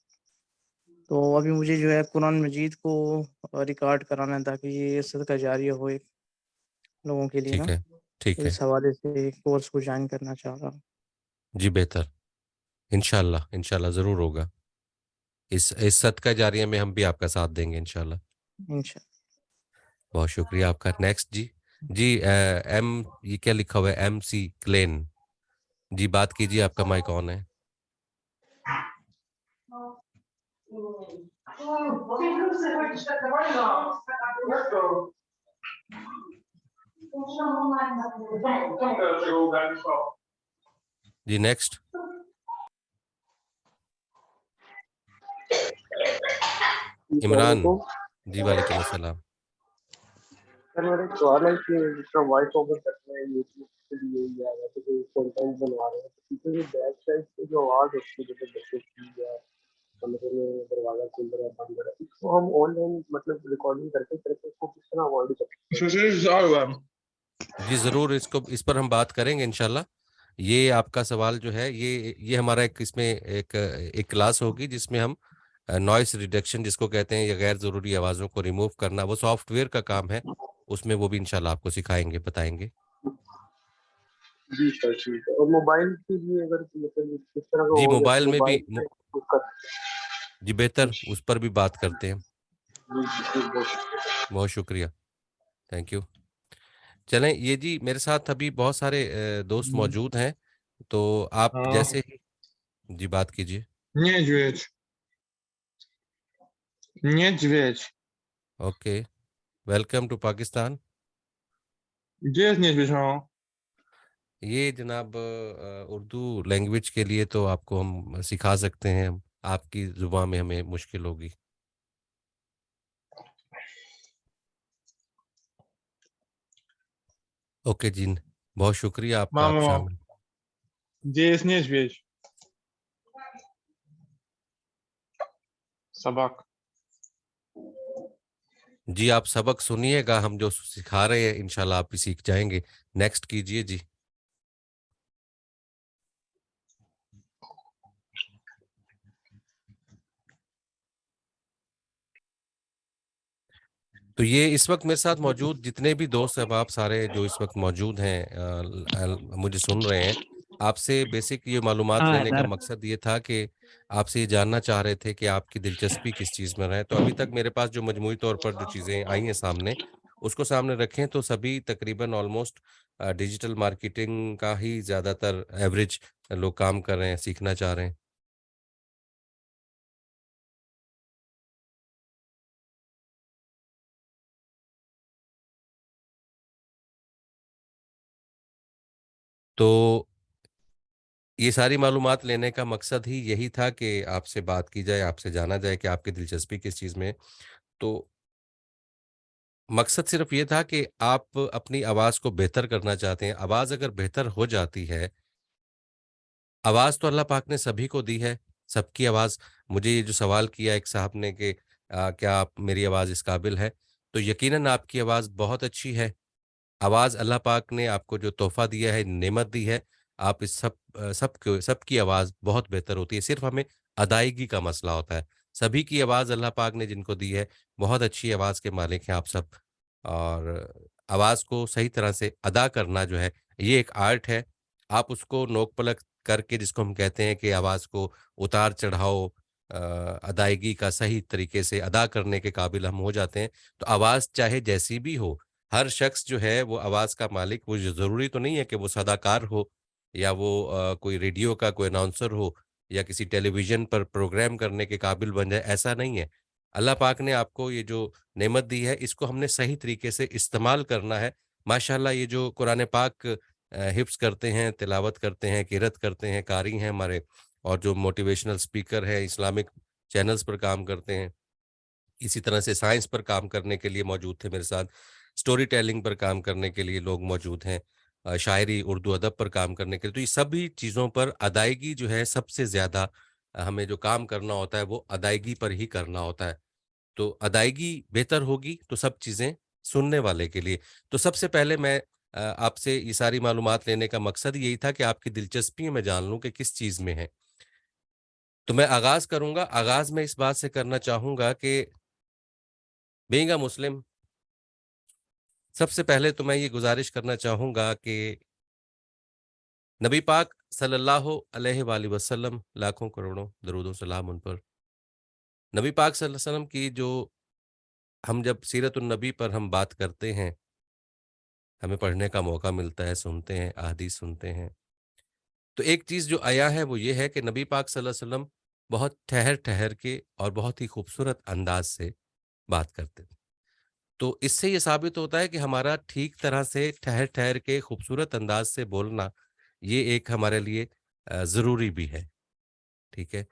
तो अभी मुझे जो है कुरान मजीद को रिकॉर्ड कराना है, ताकि ये सदका जारिया होए लोगों के लिए ना। ठीक है तो ठीक है। इस हवाले से कोर्स को ज्वाइन करना चाह रहा हूँ। जी बेहतर। इंशाल्लाह इंशाल्लाह ज़रूर होगा। इस सदका जारिया में हम भी आपका साथ देंगे इंशाल्लाह। इंशाल्लाह। बहुत शुक्रिया आपका। नेक्स्ट जी। जी एम, ये क्या लिखा हुआ है? M C Klein. जी बात कीजिए, आपका माइक ऑन है। जी नेक्स्ट। इमरान। वालेकुम। जी वालेकुम अस्सलाम। सर मेरा एक सवाल है कि जिसका वॉइस ओवर करना है यूट्यूब के लिए या वैसे कोई कंटेंट बनवा रहे हैं, तो पीछे जो बैक साइड पे जो आवाज होती है जैसे बच्चों की या कमरे में दरवाजा खुल रहा है बंद रहा है, इसको हम ऑनलाइन मतलब रिकॉर्डिंग करते करते इसको किस तरह अवॉइड कर सकते हैं? जी ज़रूर, इसको इस पर हम बात करेंगे इंशाल्लाह। ये आपका सवाल जो है, ये हमारा एक इसमें एक क्लास होगी जिसमें हम नॉइस रिडक्शन जिसको कहते हैं, या गैर ज़रूरी आवाज़ों को रिमूव करना, वो सॉफ्टवेयर का काम है। उसमें वो भी इंशाल्लाह आपको सिखाएंगे, बताएंगे। जी सर, ठीक है। और मोबाइल के लिए अगर मतलब किस तरह का जी हो जैसे मोबाइल में भी मोबाइल में कर जी बेहतर, उस पर भी बात करते हैं। जी जी जी, बहुत शुक्रिया। बहुत शुक्रिया। Thank you. चलें, ये जी मेरे साथ अभी बहुत सारे दोस्त मौजूद हैं, तो आप हाँ, जैसे ही जी बात कीजिए। Niedźwiedź, niedźwiedź. Okay, welcome to Pakistan. Gdzie jest niedźwiedź, mamo? ये जनाब उर्दू लैंग्वेज के लिए तो आपको हम सिखा सकते हैं, आपकी जुबान में हमें मुश्किल होगी। ओके जी, बहुत शुक्रिया आपका, आप Mamo, शामिल। gdzie jest niedźwiedź? Собак. जी आप सबक सुनिएगा, हम जो सिखा रहे हैं इंशाल्लाह आप भी सीख जाएंगे। नेक्स्ट कीजिए जी। तो ये इस वक्त मेरे साथ मौजूद जितने भी दोस्त अहबाब सारे जो इस वक्त मौजूद हैं, मुझे सुन रहे हैं, आपसे बेसिक ये मालूमात हाँ लेने का सर। मकसद ये था कि आपसे ये जानना चाह रहे थे कि आपकी दिलचस्पी किस चीज़ में रहे। तो अभी तक मेरे पास जो मजमूई तौर पर जो चीज़ें आई हैं सामने, उसको सामने रखें तो सभी तकरीबन ऑलमोस्ट डिजिटल मार्केटिंग का ही ज़्यादातर एवरेज लोग काम कर रहे हैं, सीखना चाह रहे हैं। तो ये सारी मालूमात लेने का मकसद ही यही था कि आपसे बात की जाए, आपसे जाना जाए कि आपकी दिलचस्पी किस चीज़ में है। तो मकसद सिर्फ़ ये था कि आप अपनी आवाज़ को बेहतर करना चाहते हैं। आवाज़ अगर बेहतर हो जाती है, आवाज़ तो अल्लाह पाक ने सभी को दी है, सबकी आवाज़। मुझे ये जो सवाल किया एक साहब ने कि क्या आप मेरी आवाज़ इस काबिल है? तो यकीनन आपकी आवाज़ बहुत अच्छी है। आवाज़ अल्लाह पाक ने आपको जो तोहफ़ा दिया है, नेमत दी है, आप इस सबकी आवाज़ बहुत बेहतर होती है, सिर्फ़ हमें अदायगी का मसला होता है। सभी की आवाज़ अल्लाह पाक ने जिनको दी है, बहुत अच्छी आवाज़ के मालिक हैं आप सब। और आवाज़ को सही तरह से अदा करना जो है, ये एक आर्ट है। आप उसको नोक पलक करके, जिसको हम कहते हैं कि आवाज़ को उतार चढ़ाओ अदायगी का सही तरीके से अदा करने के काबिल हम हो जाते हैं। तो आवाज़ चाहे जैसी भी हो, हर शख्स जो है वो आवाज़ का मालिक, वो ज़रूरी तो नहीं है कि वो सदाकार हो या वो कोई रेडियो का कोई अनाउंसर हो या किसी टेलीविज़न पर प्रोग्राम करने के काबिल बन जाए, ऐसा नहीं है। अल्लाह पाक ने आपको ये जो नेमत दी है, इसको हमने सही तरीके से इस्तेमाल करना है। माशाअल्लाह ये जो कुरान पाक हिफ्ज़ करते हैं, तिलावत करते हैं, किरत करते हैं, कारी हैं हमारे, और जो मोटिवेशनल स्पीकर हैं, इस्लामिक चैनल्स पर काम करते हैं। इसी तरह से साइंस पर काम करने के लिए मौजूद थे मेरे साथ, स्टोरी टेलिंग पर काम करने के लिए लोग मौजूद हैं, शायरी, उर्दू अदब पर काम करने के लिए। तो ये सभी चीज़ों पर अदायगी जो है सबसे ज़्यादा हमें जो काम करना होता है वो अदायगी पर ही करना होता है। तो अदायगी बेहतर होगी तो सब चीज़ें सुनने वाले के लिए। तो सबसे पहले मैं आपसे ये सारी मालूमात लेने का मकसद यही था कि आपकी दिलचस्पी मैं जान लूँ कि किस चीज़ में है। तो मैं आगाज़ करूँगा, आगाज़ मैं इस बात से करना चाहूँगा कि बीइंग अ मुस्लिम, सबसे पहले तो मैं ये गुज़ारिश करना चाहूँगा कि नबी पाक सल्लल्लाहु अलैहि वसल्लम, लाखों करोड़ों दरूद व सलाम उन पर। नबी पाक सल्लल्लाहु अलैहि वसल्लम की जो हम जब सीरतुन नबी पर हम बात करते हैं, हमें पढ़ने का मौका मिलता है, सुनते हैं, अहादीस सुनते हैं। तो एक चीज़ जो आया है वो ये है कि नबी पाक सल्लल्लाहु अलैहि वसल्लम बहुत ठहर-ठहर के और बहुत ही खूबसूरत अंदाज़ से बात करते थे। तो इससे ये साबित होता है कि हमारा ठीक तरह से ठहर-ठहर के खूबसूरत अंदाज़ से बोलना, ये एक हमारे लिए ज़रूरी भी है, ठीक है?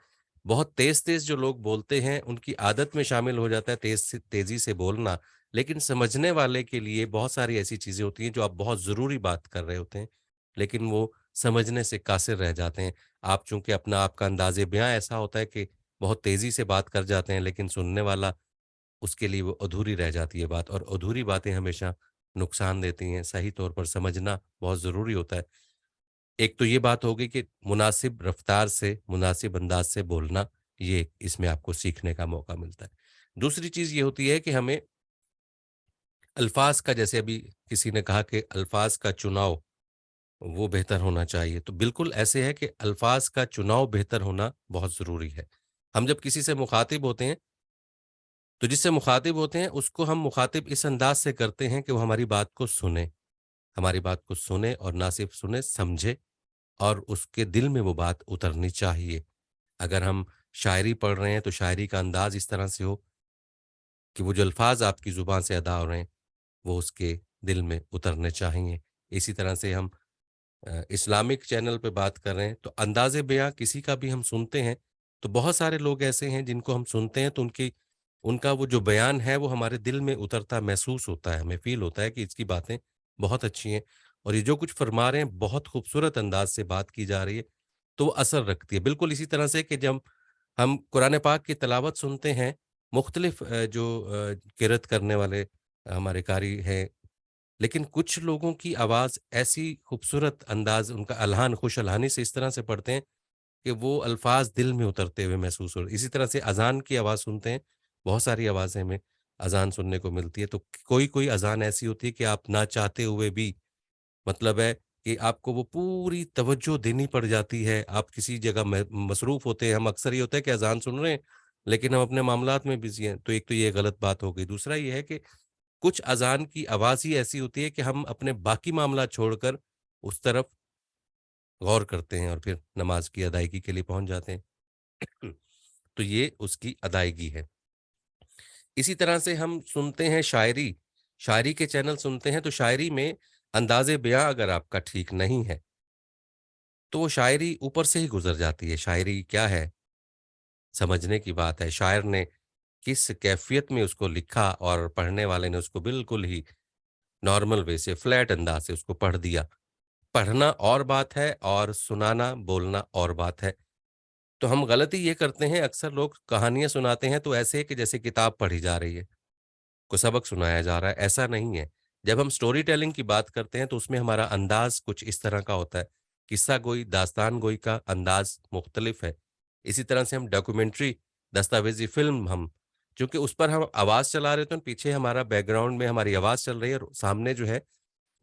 बहुत तेज़-तेज़ जो लोग बोलते हैं, उनकी आदत में शामिल हो जाता है तेज़ी से बोलना, लेकिन समझने वाले के लिए बहुत सारी ऐसी चीज़ें होती हैं, जो आप बहुत ज़रूरी बात कर रहे होते हैं, लेकिन वो समझने से कासिर रह जाते हैं। आप चूँकि अपना आपका अंदाज़े बयाँ ऐसा होता है कि बहुत तेज़ी से बात कर जाते हैं, लेकिन सुनने वाला, उसके लिए वो अधूरी रह जाती है बात, और अधूरी बातें हमेशा नुकसान देती हैं। सही तौर पर समझना बहुत ज़रूरी होता है। एक तो ये बात हो गई कि मुनासिब रफ्तार से, मुनासिब अंदाज से बोलना, ये इसमें आपको सीखने का मौका मिलता है। दूसरी चीज़ ये होती है कि हमें अल्फाज का, जैसे अभी किसी ने कहा कि अल्फाज का चुनाव वो बेहतर होना चाहिए, तो बिल्कुल ऐसे है कि अल्फाज का चुनाव बेहतर होना बहुत ज़रूरी है। हम जब किसी से मुखातिब होते हैं, तो जिससे मुखातिब होते हैं उसको हम मुखातिब इस अंदाज से करते हैं कि वो हमारी बात को सुने, हमारी बात को सुने, और ना सिर्फ सुने, समझे, और उसके दिल में वो बात उतरनी चाहिए। अगर हम शायरी पढ़ रहे हैं तो शायरी का अंदाज़ इस तरह से हो कि वो जो अल्फ़ाज़ आपकी ज़ुबान से अदा हो रहे हैं, वो उसके दिल में उतरने चाहिए। इसी तरह से हम इस्लामिक चैनल पे बात कर रहे हैं, तो अंदाज़े बयाँ किसी का भी हम सुनते हैं, तो बहुत सारे लोग ऐसे हैं जिनको हम सुनते हैं तो उनका वो जो बयान है वो हमारे दिल में उतरता महसूस होता है, हमें फ़ील होता है कि इसकी बातें बहुत अच्छी हैं, और ये जो कुछ फ़रमा रहे हैं बहुत खूबसूरत अंदाज़ से बात की जा रही है, तो वो असर रखती है। बिल्कुल इसी तरह से कि जब हम कुरान पाक की तिलावत सुनते हैं, मुख्तलिफ किरत करने वाले हमारे कारी हैं, लेकिन कुछ लोगों की आवाज़ ऐसी खूबसूरत अंदाज़, उनका अल्हान खुश अल्हानी से इस तरह से पढ़ते हैं कि वो अल्फ़ाज़ दिल में उतरते हुए महसूस हो। इसी तरह से अज़ान की आवाज़ सुनते हैं, बहुत सारी आवाज़ें हमें अज़ान सुनने को मिलती है, तो कोई-कोई अज़ान ऐसी होती है कि आप ना चाहते हुए भी, मतलब है कि आपको वो पूरी तवज्जो देनी पड़ जाती है। आप किसी जगह मसरूफ़ होते हैं, हम अक्सर ये होता है कि अज़ान सुन रहे हैं, लेकिन हम अपने मामलात में बिज़ी हैं, तो एक तो ये गलत बात हो गई। दूसरा ये है कि कुछ अज़ान की आवाज़ ही ऐसी होती है कि हम अपने बाकी मामला छोड़कर उस तरफ गौर करते हैं और फिर नमाज की अदायगी के लिए पहुंच जाते हैं। तो ये उसकी अदायगी है। इसी तरह से हम सुनते हैं शायरी, शायरी के चैनल सुनते हैं, तो शायरी में अंदाज़े बयां अगर आपका ठीक नहीं है, तो वो शायरी ऊपर से ही गुजर जाती है। शायरी क्या है, समझने की बात है। शायर ने किस कैफियत में उसको लिखा और पढ़ने वाले ने उसको बिल्कुल ही नॉर्मल वे से, फ्लैट अंदाज से उसको पढ़ दिया। पढ़ना और बात है और सुनाना, बोलना और बात है। तो हम गलती ये करते हैं, अक्सर लोग कहानियाँ सुनाते हैं तो ऐसे है कि जैसे किताब पढ़ी जा रही है, कोई सबक सुनाया जा रहा है, ऐसा नहीं है। जब हम स्टोरी टेलिंग की बात करते हैं तो उसमें हमारा अंदाज़ कुछ इस तरह का होता है। किस्सा गोई, दास्तान गोई का अंदाज़ मुख्तलिफ है। इसी तरह से हम डॉक्यूमेंट्री, दस्तावेज़ी फ़िल्म, हम चूँकि उस पर हम आवाज़ चला रहे होते हैं, पीछे हमारा बैकग्राउंड में हमारी आवाज़ चल रही है और सामने जो है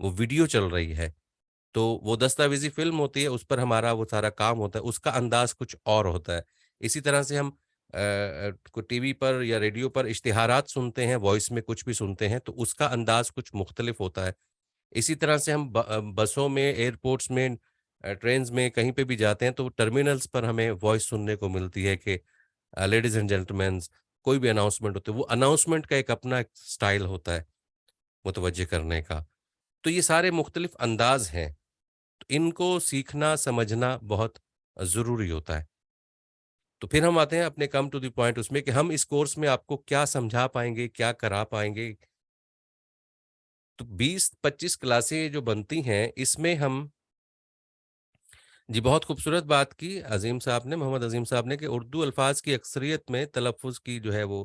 वो वीडियो चल रही है। तो वो दस्तावेजी फ़िल्म होती है, उस पर हमारा वो सारा काम होता है, उसका अंदाज़ कुछ और होता है। इसी तरह से हम को टीवी पर या रेडियो पर इश्तिहारात सुनते हैं, वॉइस में कुछ भी सुनते हैं, तो उसका अंदाज़ कुछ मुख्तलिफ होता है। इसी तरह से हम बसों में, एयरपोर्ट्स में, ट्रेन्स में कहीं पे भी जाते हैं, तो टर्मिनल्स पर हमें वॉइस सुनने को मिलती है कि लेडीज़ एंड जेंटलमैन्स, कोई भी अनाउंसमेंट होती है, वो अनाउंसमेंट का एक अपना स्टाइल होता है, मुतवज्जे करने का। तो ये सारे मुख्तलिफ अंदाज़ हैं। तो इनको सीखना, समझना बहुत ज़रूरी होता है। तो फिर हम आते हैं अपने कम टू द पॉइंट उसमें कि हम इस कोर्स में आपको क्या समझा पाएँगे, क्या करा पाएँगे? तो 20-25 क्लासें जो बनती हैं, इसमें हम जी, बहुत खूबसूरत बात की अज़ीम साहब ने, मोहम्मद अज़ीम साहब ने कि उर्दू अल्फ़ाज़ की अक्सरियत में तलफ़्फ़ुज़ की जो है वो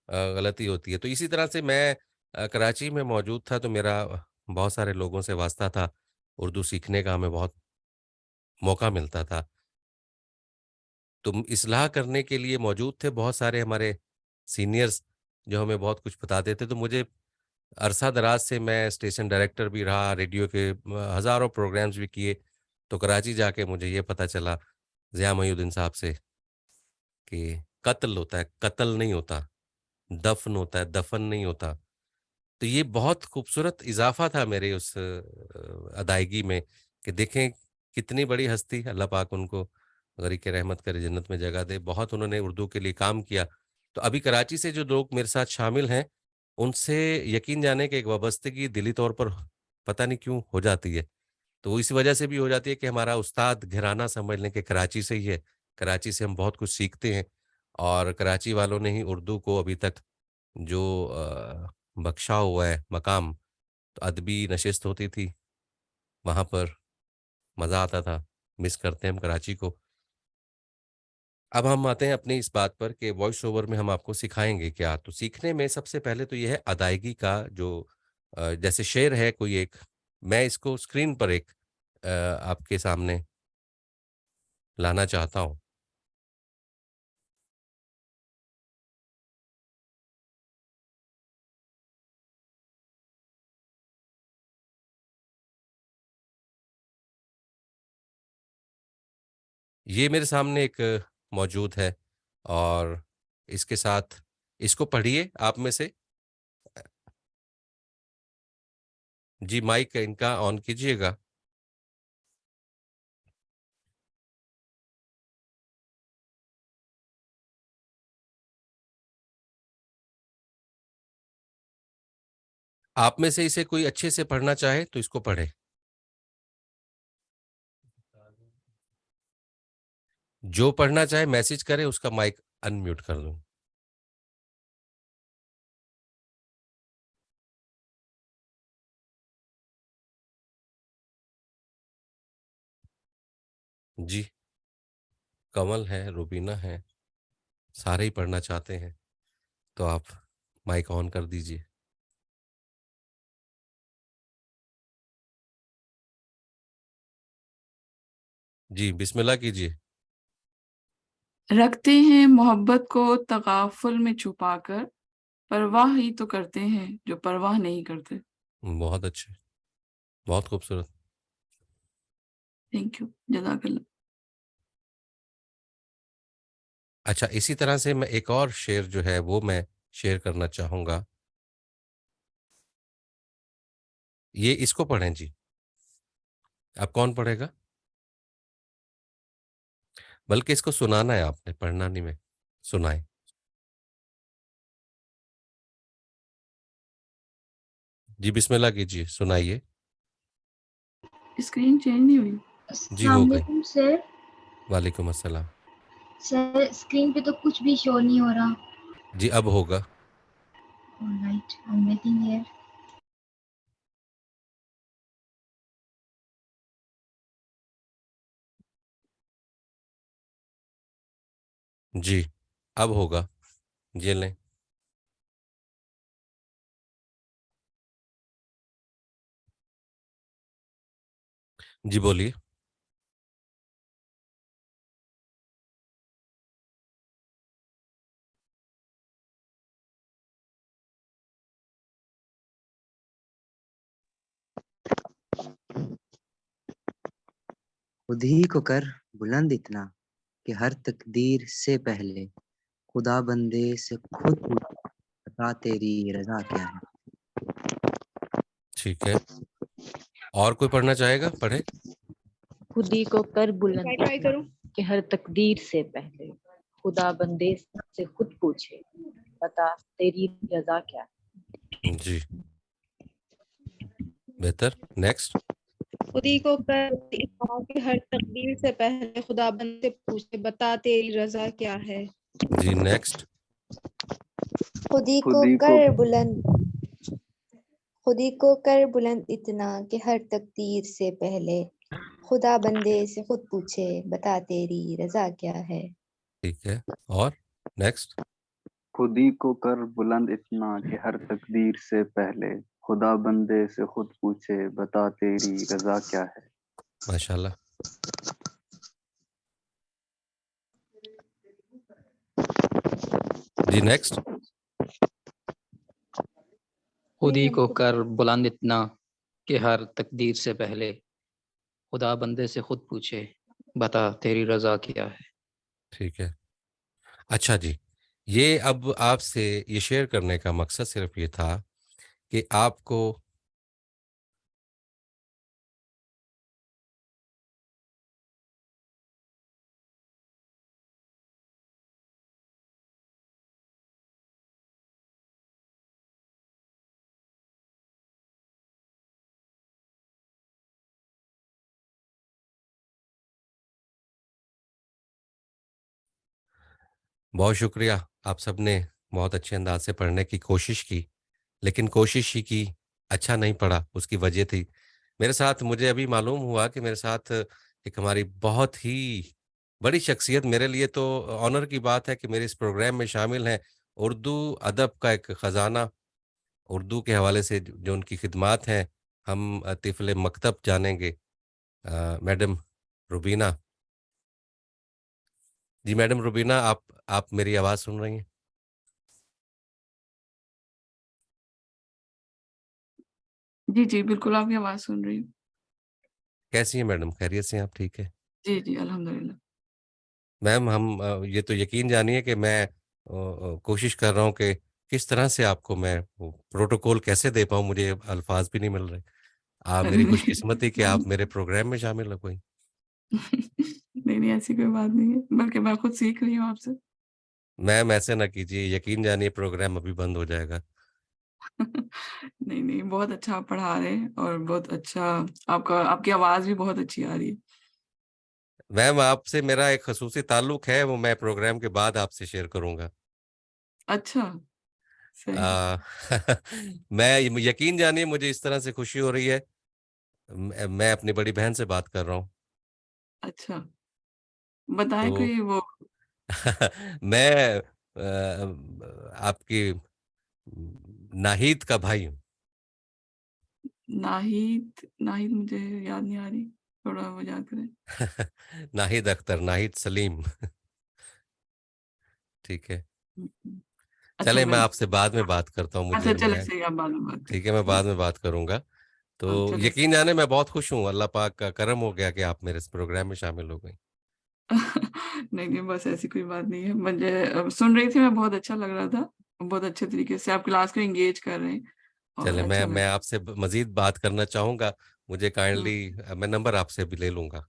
गलती होती है। तो इसी तरह से मैं कराची में मौजूद था, तो मेरा बहुत सारे लोगों से वास्ता था, उर्दू सीखने का हमें बहुत मौका मिलता था। तो इस्लाह करने के लिए मौजूद थे बहुत सारे हमारे सीनियर्स, जो हमें बहुत कुछ बताते थे। तो मुझे अरसा दराज से मैं स्टेशन डायरेक्टर भी रहा, रेडियो के हज़ारों प्रोग्राम्स भी किए। तो कराची जाके मुझे ये पता चला ज़िया मोइनुद्दीन साहब से कि कत्ल होता है, कत्ल नहीं होता, दफ़्न होता है, दफ़न नहीं होता। तो ये बहुत खूबसूरत इज़ाफ़ा था मेरे उस अदायगी में कि देखें कितनी बड़ी हस्ती, अल्लाह पाक उनको गरीक़ रहमत करे, जन्नत में जगह दे। बहुत उन्होंने उर्दू के लिए काम किया। तो अभी कराची से जो लोग मेरे साथ शामिल हैं, उनसे यकीन जाने कि एक वाबस्तगी दिली तौर पर पता नहीं क्यों हो जाती है। तो वो इस वजह से भी हो जाती है कि हमारा उस्ताद घराना समझ लें कि कराची से ही है। कराची से हम बहुत कुछ सीखते हैं और कराची वालों ने ही उर्दू को अभी तक जो बख्शा हुआ है मकाम, तो अदबी नशिस्त होती थी, वहाँ पर मज़ा आता था। मिस करते हैं हम कराची को। अब हम आते हैं अपनी इस बात पर कि वॉइस ओवर में हम आपको सिखाएँगे क्या? तो सीखने में सबसे पहले तो ये है अदायगी का जो जैसे शेर है कोई एक, मैं इसको स्क्रीन पर एक आपके सामने लाना चाहता हूँ। ये मेरे सामने एक मौजूद है और इसके साथ इसको पढ़िए आप में से। जी, माइक इनका ऑन कीजिएगा। आप में से इसे कोई अच्छे से पढ़ना चाहे तो इसको पढ़े। जो पढ़ना चाहे मैसेज करे, उसका माइक अनम्यूट कर दूँ। जी, कमल है, रुबीना है, सारे ही पढ़ना चाहते हैं, तो आप माइक ऑन कर दीजिए। जी, बिस्मिल्लाह कीजिए। रखते हैं मोहब्बत को तगाफुल में छुपाकर, परवाह ही तो करते हैं जो परवाह नहीं करते। बहुत अच्छे, बहुत खूबसूरत। थैंक यू, जज़ाकल्लाह। अच्छा, इसी तरह से मैं एक और शेर जो है वो मैं शेयर करना चाहूँगा। ये इसको पढ़ें जी। अब कौन पढ़ेगा? बल्कि इसको सुनाना है आपने, पढ़ना नहीं मैं, सुनाएँ। जी, बिस्मिल्लाह कीजिए, सुनाइए। स्क्रीन चेंज नहीं हुई। जी, अस्सलाम हो गई। वालेकुम सर। वालेकुम अस्सलाम। सर स्क्रीन पे तो कुछ भी शो नहीं हो रहा। जी, अब होगा। Alright, I am waiting here. जी, अब होगा। ये लें। जी, बोलिए। खुद ही को कर बुलंद इतना कि हर तकदीर से पहले खुदा बंदे से खुद पूछे बता तेरी रजा क्या है। ठीक है, और कोई पढ़ना चाहेगा? पढ़े। खुद ही को कर बुलंद मैं ट्राई इतना करूं? कि हर तकदीर से पहले खुदा बंदे से खुद पूछे बता तेरी रजा क्या है। जी, बेहतर। नेक्स्ट। खुद ही को कर इतना कि हर तकदीर से पहले खुदा बंदे पूछे बता तेरी रजा क्या है। जी, नेक्स्ट। खुद ही खुद को ही को कर बुलंद खुद ही को कर बुलंद इतना कि हर तकदीर से पहले खुदा बंदे से खुद पूछे बता तेरी रजा क्या है। ठीक है, और नेक्स्ट। खुद ही को कर बुलंद इतना कि हर तकदीर से पहले खुदा बंदे से खुद पूछे बता तेरी रजा क्या है। माशाल्लाह। जी, नेक्स्ट। खुद ही को कर बुलंद इतना कि हर तकदीर से पहले खुदा बंदे से खुद पूछे बता तेरी रजा क्या है। ठीक है, अच्छा जी, ये अब आपसे ये शेयर करने का मकसद सिर्फ ये था कि आपको बहुत शुक्रिया। आप सबने बहुत अच्छे अंदाज से पढ़ने की कोशिश की, लेकिन कोशिश ही की, अच्छा नहीं पढ़ा, उसकी वजह थी मेरे साथ। मुझे अभी मालूम हुआ कि मेरे साथ एक हमारी बहुत ही बड़ी शख्सियत, मेरे लिए तो ऑनर की बात है कि मेरे इस प्रोग्राम में शामिल हैं। उर्दू अदब का एक ख़जाना, उर्दू के हवाले से जो उनकी खिदमात हैं, हम तिफ़ल मकतब जानेंगे। मैडम रुबीना। जी मैडम रुबीना, आप मेरी आवाज़ सुन रही हैं? जी, जी, बिल्कुल आपकी आवाज़ सुन रही हूँ। कैसी हैं मैडम? खैरियत से हैं आप? ठीक है। जी, जी, अल्हम्दुलिल्लाह। मैम, हम ये तो यकीन जानिए कि मैं कोशिश कर रहा हूँ कि किस तरह से आपको मैं वो प्रोटोकॉल कैसे दे पाऊँ, मुझे अल्फाज भी नहीं मिल रहे। मेरी खुशकिस्मती कि आप मेरे प्रोग्राम में शामिल हो कोई। नहीं, नहीं, ऐसी कोई बात नहीं है, बल्कि मैं खुद सीख रही हूँ आपसे। मैम ऐसे ना कीजिए, यकीन जानिए प्रोग्राम अभी बंद हो जाएगा। नहीं, नहीं, बहुत अच्छा आप पढ़ा रहे हैं और बहुत अच्छा आपकी आवाज़ भी बहुत अच्छी आ रही है। मैम, आपसे मेरा एक ख़ुसूसी ताल्लुक है, वो मैं प्रोग्राम के बाद आपसे शेयर करूँगा। अच्छा, सही। अ, मैं यकीन जानिए मुझे इस तरह से खुशी हो रही है। मैं अपनी बड़ी बहन से बात कर रहा हूँ। अच्छा, बताएँ तो कोई वो मैं आपकी नाहिद का भाई हूँ। नाहिद नाहिद मुझे याद नहीं आ रही, थोड़ा वो याद करें। नाहिद अख्तर, नाहिद सलीम। ठीक है। हुँ, हुँ। अच्छा चलें, मैं वेल आपसे बाद में बात करता हूँ, अच्छा मुझे चलें मैं सही आप बाद में बात ठीक है, मैं करते हैं। बाद में बात करूँगा। हाँ, तो चलें यकीन जाने मैं बहुत खुश हूँ, अल्लाह पाक का करम हो गया कि आप मेरे इस प्रोग्राम में शामिल हो गई। नहीं, नहीं, बस ऐसी कोई बात नहीं है। मुझे सुन रही थी मैं, बहुत अच्छा लग रहा था। बहुत अच्छे तरीके से आप क्लास को एंगेज कर रहे हैं और चलें, अच्छा मैं लग आपसे मज़ीद बात करना चाहूँगा। मुझे हुँ। काइंडली मैं नंबर आपसे भी ले लूँगा।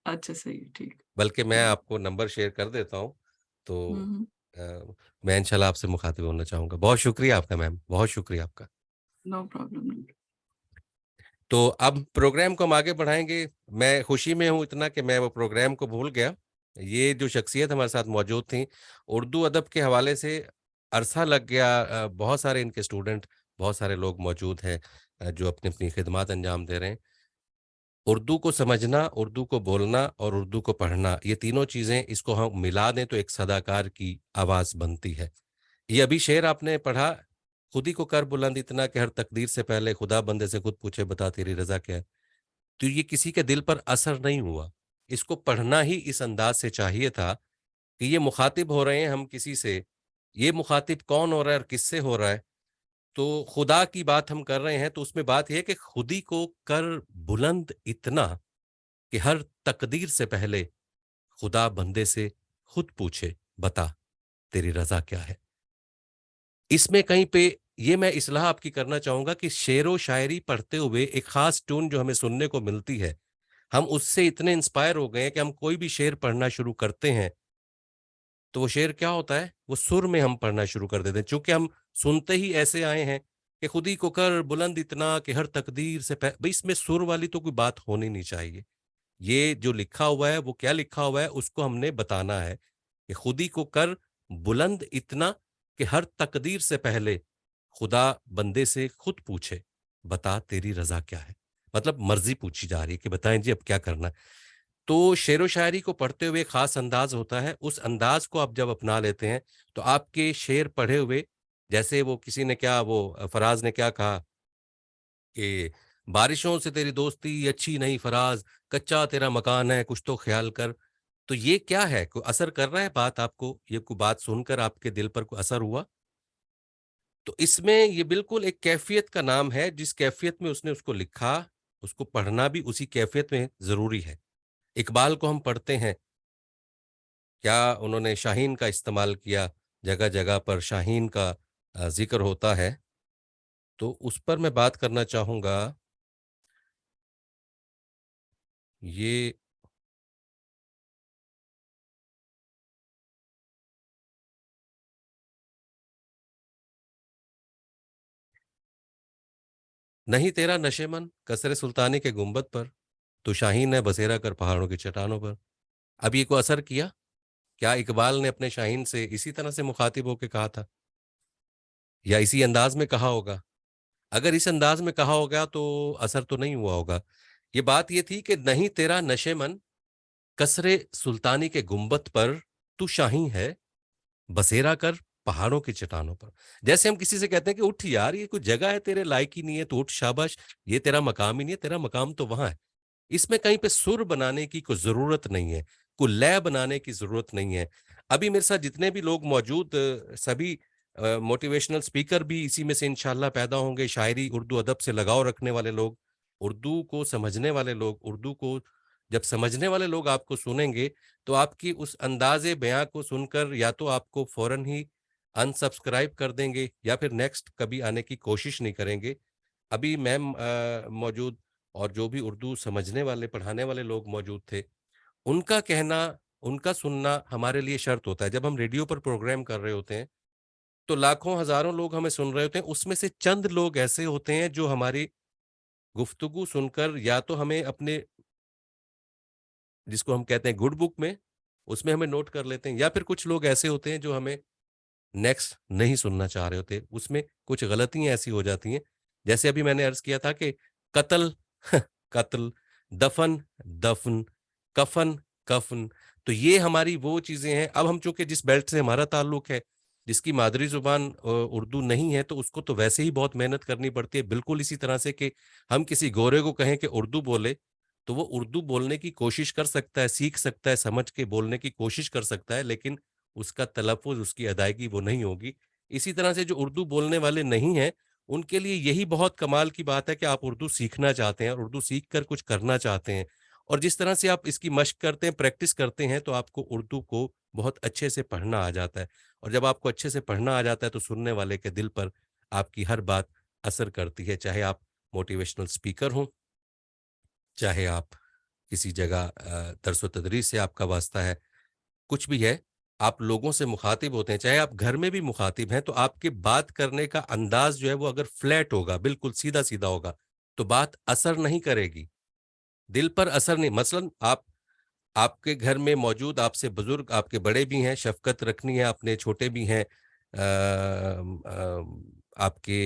अच्छा सही है, ठीक। बल्कि मैं हुँ। आपको नंबर शेयर कर देता हूँ। हुँ, तो हुँ। मैं इंशाल्लाह आपसे मुखातिब होना चाहूँगा। बहुत शुक्रिया आपका मैम, बहुत शुक्रिया आपका। No problem. तो अब प्रोग्राम को हम आगे बढ़ाएँगे। मैं खुशी में हूँ इतना कि मैं वो प्रोग्राम को भूल गया। ये जो शख्सियत हमारे साथ मौजूद थीं, उर्दू अदब के हवाले से अरसा लग गया। बहुत सारे इनके स्टूडेंट, बहुत सारे लोग मौजूद हैं जो अपनी-अपनी खिदमत अंजाम दे रहे हैं। उर्दू को समझना, उर्दू को बोलना और उर्दू को पढ़ना, ये तीनों चीज़ें इसको हम मिला दें तो एक सदाकार की आवाज़ बनती है। ये अभी शेर आपने पढ़ा, खुद ही को कर बुलंद इतना कि हर तकदीर से पहले खुदा बंदे से खुद पूछे बता तेरी रज़ा क्या है। तो ये किसी के दिल पर असर नहीं हुआ। इसको पढ़ना ही इस अंदाज से चाहिए था कि ये मुखातिब हो रहे हैं हम किसी से, ये मुखातिब कौन हो रहा है और किससे हो रहा है। तो खुदा की बात हम कर रहे हैं तो उसमें बात ये है कि खुद ही को कर बुलंद इतना कि हर तकदीर से पहले खुदा बंदे से खुद पूछे, बता तेरी रजा क्या है। इसमें कहीं पे ये मैं इस्लाह आपकी करना चाहूंगा कि शेर व शायरी पढ़ते हुए एक खास टून जो हमें सुनने को मिलती है, हम उससे इतने इंस्पायर हो गए हैं कि हम कोई भी शेर पढ़ना शुरू करते हैं तो वो शेर क्या होता है, वो सुर में हम पढ़ना शुरू कर देते हैं, चूंकि हम सुनते ही ऐसे आए हैं कि खुदी को कर बुलंद इतना कि हर तकदीर से भाई इसमें सुर वाली तो कोई बात होनी नहीं चाहिए। ये जो लिखा हुआ है वो क्या लिखा हुआ है उसको हमने बताना है कि खुदी को कर बुलंद इतना कि हर तकदीर से पहले खुदा बंदे से खुद पूछे, बता तेरी रजा क्या है। मतलब मर्जी पूछी जा रही है कि बताएं जी अब क्या करना है। तो शेरो शायरी को पढ़ते हुए खास अंदाज होता है, उस अंदाज को आप जब अपना लेते हैं तो आपके शेर पढ़े हुए, जैसे वो किसी ने क्या वो फराज ने क्या कहा कि बारिशों से तेरी दोस्ती अच्छी नहीं फराज, कच्चा तेरा मकान है कुछ तो ख्याल कर। तो ये क्या है, कोई असर कर रहा है बात आपको, ये कोई बात सुनकर आपके दिल पर कोई असर हुआ? तो इसमें ये बिल्कुल एक कैफियत का नाम है, जिस कैफियत में उसने उसको लिखा, उसको पढ़ना भी उसी कैफियत में ज़रूरी है। इकबाल को हम पढ़ते हैं, क्या उन्होंने शाहीन का इस्तेमाल किया, जगह-जगह पर शाहीन का ज़िक्र होता है, तो उस पर मैं बात करना चाहूँगा। ये नहीं तेरा नशेमन कसरे सुल्तानी के गुंबद पर, तू शाहीन है बसेरा कर पहाड़ों की चट्टानों पर। अब ये को असर किया? क्या इकबाल ने अपने शाहीन से इसी तरह से मुखातिब होके कहा था? या इसी अंदाज में कहा होगा? अगर इस अंदाज में कहा होगा तो असर तो नहीं हुआ होगा। ये बात ये थी कि नहीं तेरा नशेमन कसरे सुल्तानी के गुंबद पर, तू शाही है बसेरा कर पहाड़ों की चट्टानों पर। जैसे हम किसी से कहते हैं कि उठ यार ये कोई जगह है तेरे लायक ही नहीं है, तो उठ शाबाश, ये तेरा मकाम ही नहीं है, तेरा मकाम तो वहां है। इसमें कहीं पे सुर बनाने की कोई जरूरत नहीं है, कोई लय बनाने की जरूरत नहीं है। अभी मेरे साथ जितने भी लोग मौजूद सभी मोटिवेशनल स्पीकर भी इसी में से इंशाल्लाह पैदा होंगे, शायरी उर्दू अदब से लगाव रखने वाले लोग, उर्दू को समझने वाले लोग। उर्दू को जब समझने वाले लोग आपको सुनेंगे तो आपकी उस अंदाजे बयां को सुनकर या तो आपको फौरन ही अनसब्सक्राइब कर देंगे या फिर नेक्स्ट कभी आने की कोशिश नहीं करेंगे। अभी मैम मौजूद और जो भी उर्दू समझने वाले पढ़ाने वाले लोग मौजूद थे, उनका कहना, उनका सुनना हमारे लिए शर्त होता है। जब हम रेडियो पर प्रोग्राम कर रहे होते हैं तो लाखों हजारों लोग हमें सुन रहे होते हैं, उसमें से चंद लोग ऐसे होते हैं जो हमारी गुफ्तगू सुनकर या तो हमें अपने, जिसको हम कहते हैं गुड बुक में, उसमें हमें नोट कर लेते हैं, या फिर कुछ लोग ऐसे होते हैं जो हमें नेक्स्ट नहीं सुनना चाह रहे होते। उसमें कुछ गलतियां ऐसी हो जाती हैं, जैसे अभी मैंने अर्ज किया था कि कत्ल कत्ल, दफन दफन, कफन कफन। तो ये हमारी वो चीजें हैं। अब हम चूंकि जिस बेल्ट से हमारा ताल्लुक है, जिसकी मादरी जुबान उर्दू नहीं है, तो उसको तो वैसे ही बहुत मेहनत करनी पड़ती है। बिल्कुल इसी तरह से कि हम किसी गोरे को कहें कि उर्दू बोले, तो वो उर्दू बोलने की कोशिश कर सकता है, सीख सकता है, समझ के बोलने की कोशिश कर सकता है, लेकिन उसका तलफ़ुज़, उसकी अदायगी वो नहीं होगी। इसी तरह से जो उर्दू बोलने वाले नहीं हैं, उनके लिए यही बहुत कमाल की बात है कि आप उर्दू सीखना चाहते हैं और उर्दू सीख कर कुछ करना चाहते हैं। और जिस तरह से आप इसकी मश्क करते हैं, प्रैक्टिस करते हैं, तो आपको उर्दू को बहुत अच्छे से पढ़ना आ जाता है। और जब आपको अच्छे से पढ़ना आ जाता है, तो सुनने वाले के दिल पर आपकी हर बात असर करती है। चाहे आप मोटिवेशनल स्पीकर हों, चाहे आप किसी जगह दर्स व तदरीस से आपका वास्ता है, कुछ भी है, आप लोगों से मुखातिब होते हैं, चाहे आप घर में भी मुखातिब हैं, तो आपके बात करने का अंदाज जो है वो अगर फ्लैट होगा, बिल्कुल सीधा-सीधा होगा, तो बात असर नहीं करेगी, दिल पर असर नहीं। मसलन आप, आपके घर में मौजूद आपसे बुजुर्ग, आपके बड़े भी हैं, शफ़क़त रखनी है, अपने छोटे भी हैं, आपके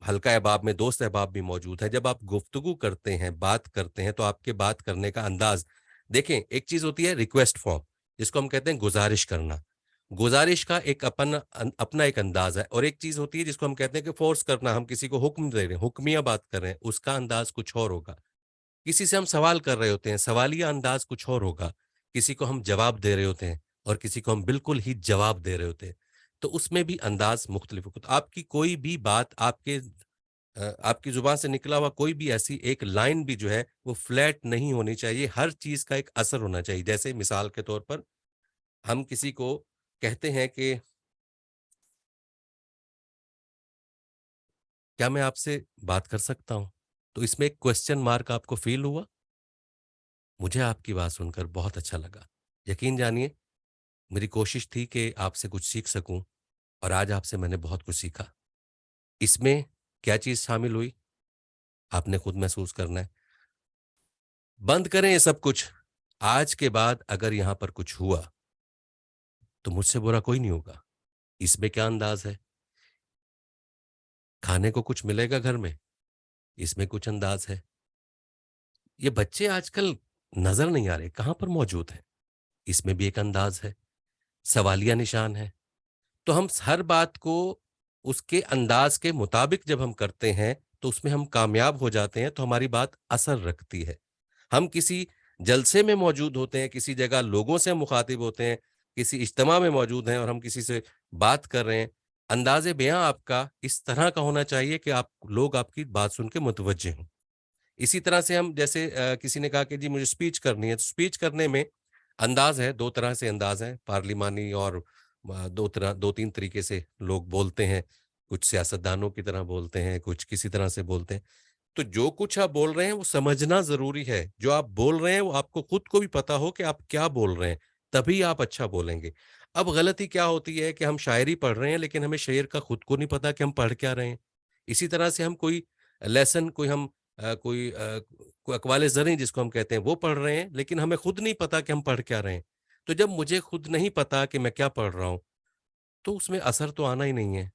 हल्का अहबाब में दोस्त अहबाब भी मौजूद हैं। जब आप गुफ्तगू करते हैं, बात करते हैं, तो आपके बात करने का अंदाज़, देखें एक चीज़ होती है रिक्वेस्ट फॉर्म, जिसको हम कहते हैं गुज़ारिश करना। गुज़ारिश का एक अपना एक अंदाज़ है, और एक चीज़ होती है जिसको हम कहते हैं कि फ़ोर्स करना, हम किसी को हुक्म दे रहे हैं, हुक्मिया बात कर रहे हैं, उसका अंदाज़ कुछ और होगा। किसी से हम सवाल कर रहे होते हैं, सवालिया अंदाज कुछ और होगा। किसी को हम जवाब दे रहे होते हैं और किसी को हम बिल्कुल ही जवाब दे रहे होते हैं, तो उसमें भी अंदाज मुख्तलिफ होता है। आपकी कोई भी बात आपके आपकी जुबान से निकला हुआ कोई भी ऐसी एक लाइन भी जो है वो फ्लैट नहीं होनी चाहिए, हर चीज का एक असर होना चाहिए। जैसे मिसाल के तौर पर हम किसी को कहते हैं कि क्या मैं आपसे बात कर सकता हूं, तो इसमें एक क्वेश्चन मार्क आपको फील हुआ। मुझे आपकी बात सुनकर बहुत अच्छा लगा। यकीन जानिए, मेरी कोशिश थी कि आपसे कुछ सीख सकूं और आज आपसे मैंने बहुत कुछ सीखा। इसमें क्या चीज शामिल हुई, आपने खुद महसूस करना है। बंद करें ये सब कुछ। आज के बाद अगर यहां पर कुछ हुआ तो मुझसे बुरा कोई नहीं होगा। इसमें क्या अंदाज है, खाने को कुछ मिलेगा घर में, इसमें कुछ अंदाज है। ये बच्चे आजकल नजर नहीं आ रहे, कहां पर मौजूद हैं, इसमें भी एक अंदाज है, सवालिया निशान है। तो हम हर बात को उसके अंदाज के मुताबिक जब हम करते हैं तो उसमें हम कामयाब हो जाते हैं, तो हमारी बात असर रखती है। हम किसी जलसे में मौजूद होते हैं, किसी जगह लोगों से हम मुखातिब होते हैं, किसी इज्तिमा में मौजूद हैं और हम किसी से बात कर रहे हैं, अंदाज़े बयां आपका इस तरह का होना चाहिए कि आप लोग आपकी बात सुन के मुतवज्जे हों। इसी तरह से हम जैसे किसी ने कहा कि जी मुझे स्पीच करनी है, तो स्पीच करने में अंदाज है, 2 तरह से अंदाज है, पार्लिमानी और 2-3 तरीके से लोग बोलते हैं। कुछ सियासतदानों की तरह बोलते हैं, कुछ किसी तरह से बोलते हैं। तो जो कुछ आप बोल रहे हैं वो समझना ज़रूरी है। जो आप बोल रहे हैं वो आपको खुद को भी पता हो कि आप क्या बोल रहे हैं, तभी आप अच्छा बोलेंगे। अब गलती क्या होती है कि हम शायरी पढ़ रहे हैं लेकिन हमें शेर का खुद को नहीं पता कि हम पढ़ क्या रहे हैं। इसी तरह से हम कोई लेसन कोई हम कोई अक़वाले ज़रईं जिसको हम कहते हैं वो पढ़ रहे हैं, लेकिन हमें खुद नहीं पता कि हम पढ़ क्या रहे हैं। तो जब मुझे खुद नहीं पता कि मैं क्या पढ़ रहा हूँ, तो उसमें असर तो आना ही नहीं है।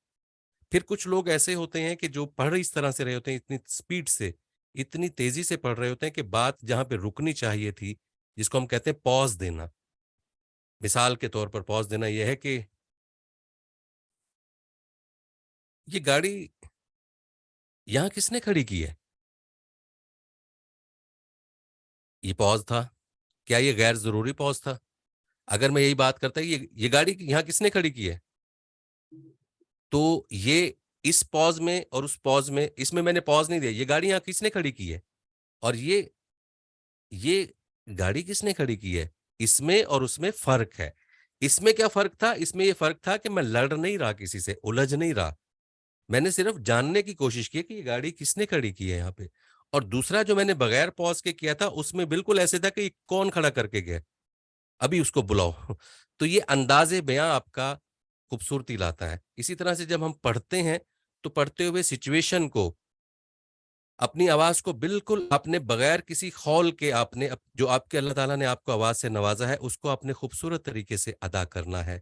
फिर कुछ लोग ऐसे होते हैं कि जो पढ़ इस तरह से रहे होते हैं, इतनी स्पीड से, इतनी तेज़ी से पढ़ रहे होते हैं कि बात जहाँ पे रुकनी चाहिए थी, जिसको हम कहते हैं पॉज़ देना। मिसाल के तौर पर पॉज़ देना ये है कि ये गाड़ी यहाँ किसने खड़ी की है? ये पॉज़ था। क्या ये गैर ज़रूरी पॉज़ था? अगर मैं यही बात करता ये गाड़ी यहाँ किसने खड़ी की है? तो ये इस पॉज़ में और उस पॉज़ में इसमें मैंने पॉज़ नहीं दिया, ये गाड़ी यहाँ किसने खड़ी की है? और ये गाड़ी किसने खड़ी की है? इसमें और उसमें फ़र्क है। इसमें क्या फ़र्क था? इसमें ये फ़र्क था कि मैं लड़ नहीं रहा किसी से, उलझ नहीं रहा। मैंने सिर्फ़ जानने की कोशिश की कि ये गाड़ी किसने खड़ी की है यहाँ पे। और दूसरा जो मैंने बगैर पॉज़ के किया था, उसमें बिल्कुल ऐसे था कि ये कौन खड़ा करके गया? अभी उसको बुलाओ। तो ये अंदाज़े बयाँ आपका खूबसूरती लाता है। इसी तरह से जब हम पढ़ते हैं, तो पढ़ते हुए सिचुएशन को, अपनी आवाज़ को बिल्कुल आपने बगैर किसी खौल के आपने जो आपके अल्लाह ताला ने आपको आवाज़ से नवाज़ा है, उसको आपने खूबसूरत तरीके से अदा करना है,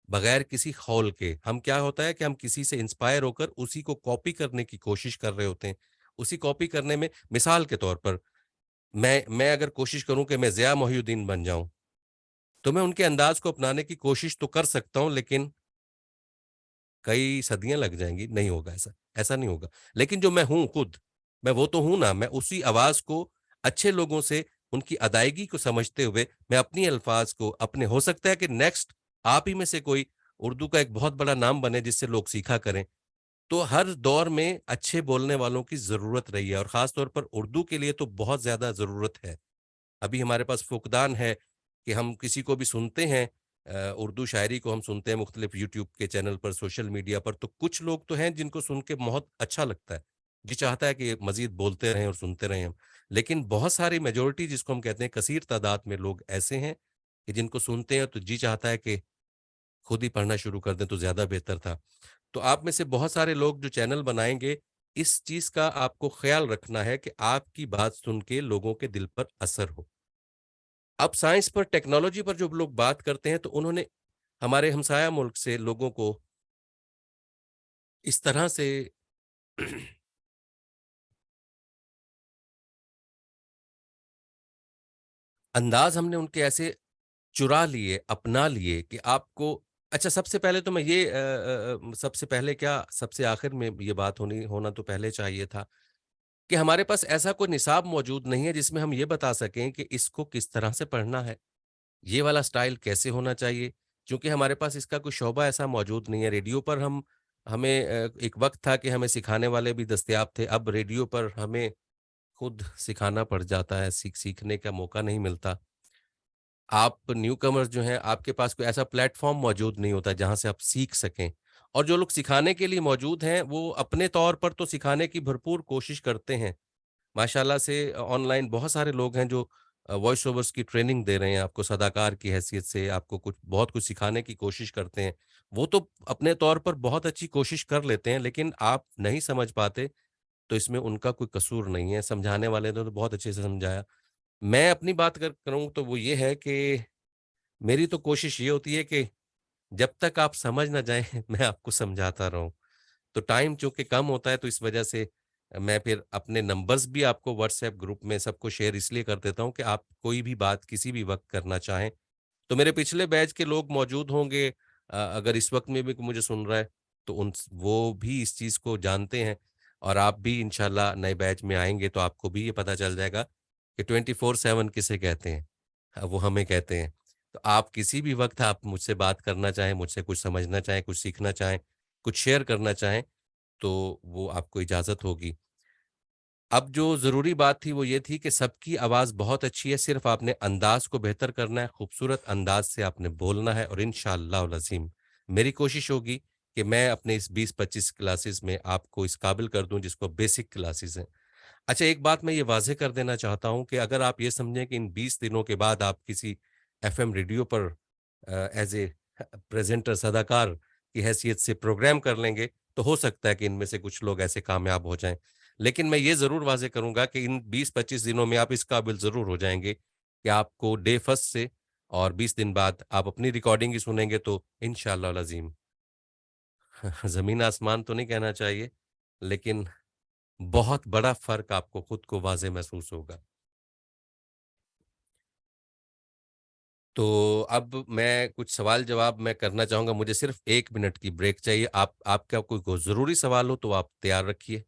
बगैर किसी खौल के। हम क्या होता है कि हम किसी से इंस्पायर होकर उसी को कॉपी करने की कोशिश कर रहे होते हैं। उसी कॉपी करने में मिसाल के तौर पर मैं अगर कोशिश करूँ कि मैं ज़िया मोहिउद्दीन बन जाऊँ, तो मैं उनके अंदाज़ को अपनाने की कोशिश तो कर सकता हूँ, लेकिन कई सदियाँ लग जाएँगी, नहीं होगा ऐसा, ऐसा नहीं होगा। लेकिन जो मैं हूँ खुद, मैं वो तो हूँ ना, मैं उसी आवाज़ को अच्छे लोगों से उनकी अदायगी को समझते हुए मैं अपनी अल्फ़ाज़ को अपने हो सकता है कि नेक्स्ट आप ही में से कोई उर्दू का एक बहुत बड़ा नाम बने जिससे लोग सीखा करें। तो हर दौर में अच्छे बोलने वालों की ज़रूरत रही है और ख़ास तौर पर उर्दू के लिए तो बहुत ज़्यादा ज़रूरत है। अभी हमारे पास फुक़दान है कि हम किसी को भी सुनते हैं, उर्दू शायरी को हम सुनते हैं मुख्तलिफ यूट्यूब के चैनल पर, सोशल मीडिया पर, तो कुछ लोग तो हैं जिनको सुन के बहुत अच्छा लगता है। जी चाहता है कि मज़ीद बोलते रहें और सुनते रहें हम। लेकिन बहुत सारी मेजॉरिटी जिसको हम कहते हैं कसीर तादाद में लोग ऐसे हैं कि जिनको सुनते हैं तो जी चाहता है कि खुद ही पढ़ना शुरू कर दें तो ज़्यादा बेहतर था। तो आप में से बहुत सारे लोग जो चैनल बनाएँगे, इस चीज़ का आपको ख़्याल रखना है कि आपकी बात सुन के लोगों के दिल पर असर हो। अब साइंस पर, टेक्नोलॉजी पर जो लोग बात करते हैं, तो उन्होंने हमारे हमसाया मुल्क से लोगों को इस तरह से अंदाज़ हमने उनके ऐसे चुरा लिए, अपना लिए कि आपको अच्छा सबसे पहले तो मैं ये सबसे पहले क्या सबसे आखिर में ये बात होना तो पहले चाहिए था कि हमारे पास ऐसा कोई निसाब मौजूद नहीं है जिसमें हम ये बता सकें कि इसको किस तरह से पढ़ना है। ये वाला स्टाइल कैसे होना चाहिए? क्योंकि हमारे पास इसका कोई शोबा ऐसा मौजूद नहीं है। रेडियो पर हम हमें एक वक्त था कि हमें सिखाने वाले भी दस्तयाब थे, अब रेडियो पर हमें खुद सिखाना पड़ जाता है, सीखने का मौका नहीं मिलता। आप न्यूकमर्स जो हैं, आपके पास कोई ऐसा प्लेटफ़ॉर्म मौजूद नहीं होता जहाँ से आप सीख सकें। और जो लोग सिखाने के लिए मौजूद हैं, वो अपने तौर पर तो सिखाने की भरपूर कोशिश करते हैं। माशाल्लाह से ऑनलाइन बहुत सारे लोग हैं जो वॉइस ओवर्स की ट्रेनिंग दे रहे हैं आपको सदाकार की हैसियत से, आपको कुछ बहुत कुछ सिखाने की कोशिश करते हैं। वो तो अपने तौर पर बहुत अच्छी कोशिश कर लेते हैं, लेकिन आप नहीं समझ पाते, तो इसमें उनका कोई कसूर नहीं है। समझाने वाले ने तो बहुत अच्छे से समझाया। मैं अपनी बात अगर करूँ तो वो ये है कि मेरी तो कोशिश ये होती है कि जब तक आप समझ ना जाएँ मैं आपको समझाता रहूँ। तो टाइम चूँकि कम होता है तो इस वजह से मैं फिर अपने नंबर्स भी आपको व्हाट्सएप ग्रुप में सबको शेयर इसलिए कर देता हूँ कि आप कोई भी बात किसी भी वक़्त करना चाहें, तो मेरे पिछले बैच के लोग मौजूद होंगे अगर इस वक़्त में भी कोई मुझे सुन रहा है, तो उन वो भी इस चीज़ को जानते हैं और आप भी इंशाल्लाह नए बैच में आएँगे तो आपको भी ये पता चल जाएगा कि 24/7 किसे कहते हैं। वो हमें कहते हैं। तो आप किसी भी वक़्त आप मुझसे बात करना चाहें, मुझसे कुछ समझना चाहें, कुछ सीखना चाहें, कुछ शेयर करना चाहें, तो वो आपको इजाज़त होगी। अब जो ज़रूरी बात थी वो ये थी कि सबकी आवाज़ बहुत अच्छी है, सिर्फ़ आपने अंदाज़ को बेहतर करना है, खूबसूरत अंदाज़ से आपने बोलना है और इंशाअल्लाहुल अज़ीम मेरी कोशिश होगी कि मैं अपने इस 20-25 क्लासेस में आपको इस काबिल कर दूँ जिसको बेसिक क्लासेस हैं। अच्छा एक बात मैं ये वाज़ेह कर देना चाहता हूँ कि अगर आप ये समझें कि इन 20 दिनों के बाद आप किसी एफ़एम रेडियो पर एज़ ए प्रेज़ेंटर सदाकार की हैसियत से प्रोग्राम कर लेंगे, तो हो सकता है कि इनमें से कुछ लोग ऐसे कामयाब हो जाएँ। लेकिन मैं ये ज़रूर वाज़ेह करूँगा कि इन 20-25 दिनों में आप इस काबिल ज़रूर हो जाएँगे कि आपको डे फर्स्ट से और 20 दिन बाद आप अपनी रिकॉर्डिंग ही सुनेंगे तो इंशाअल्लाह अल अज़ीम ज़मीन आसमान तो नहीं कहना चाहिए, लेकिन बहुत बड़ा फ़र्क आपको खुद को वाज़ेह महसूस होगा। तो अब मैं कुछ सवाल-जवाब मैं करना चाहूँगा, मुझे सिर्फ़ 1 मिनट की ब्रेक चाहिए। आपका कोई ज़रूरी सवाल हो तो आप तैयार रखिए।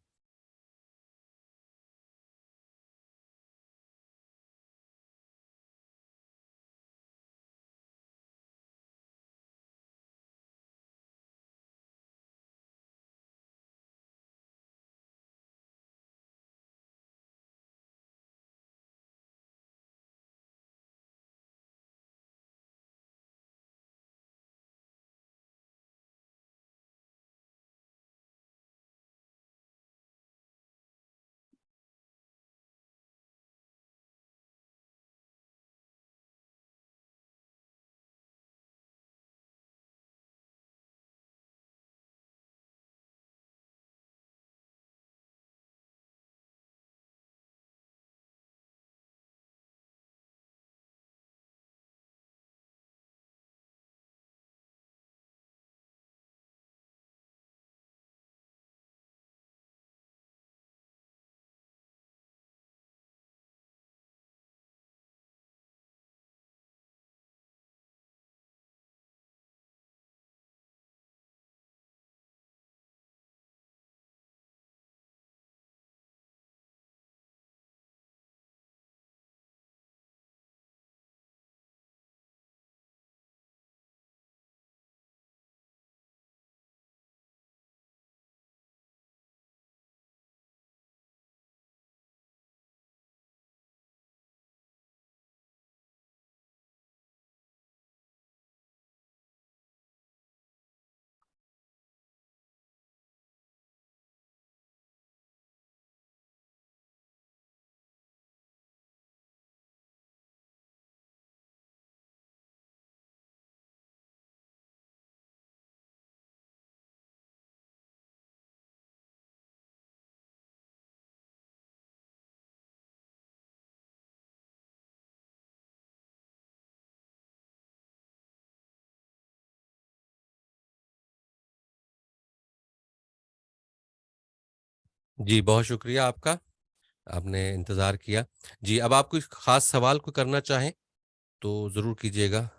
जी, बहुत शुक्रिया आपका, आपने इंतज़ार किया। जी, अब आप कोई ख़ास सवाल कोई करना चाहें, तो ज़रूर कीजिएगा।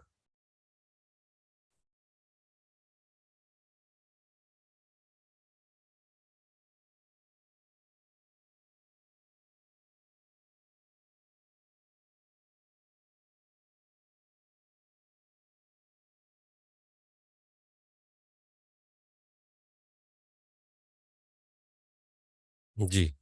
जी।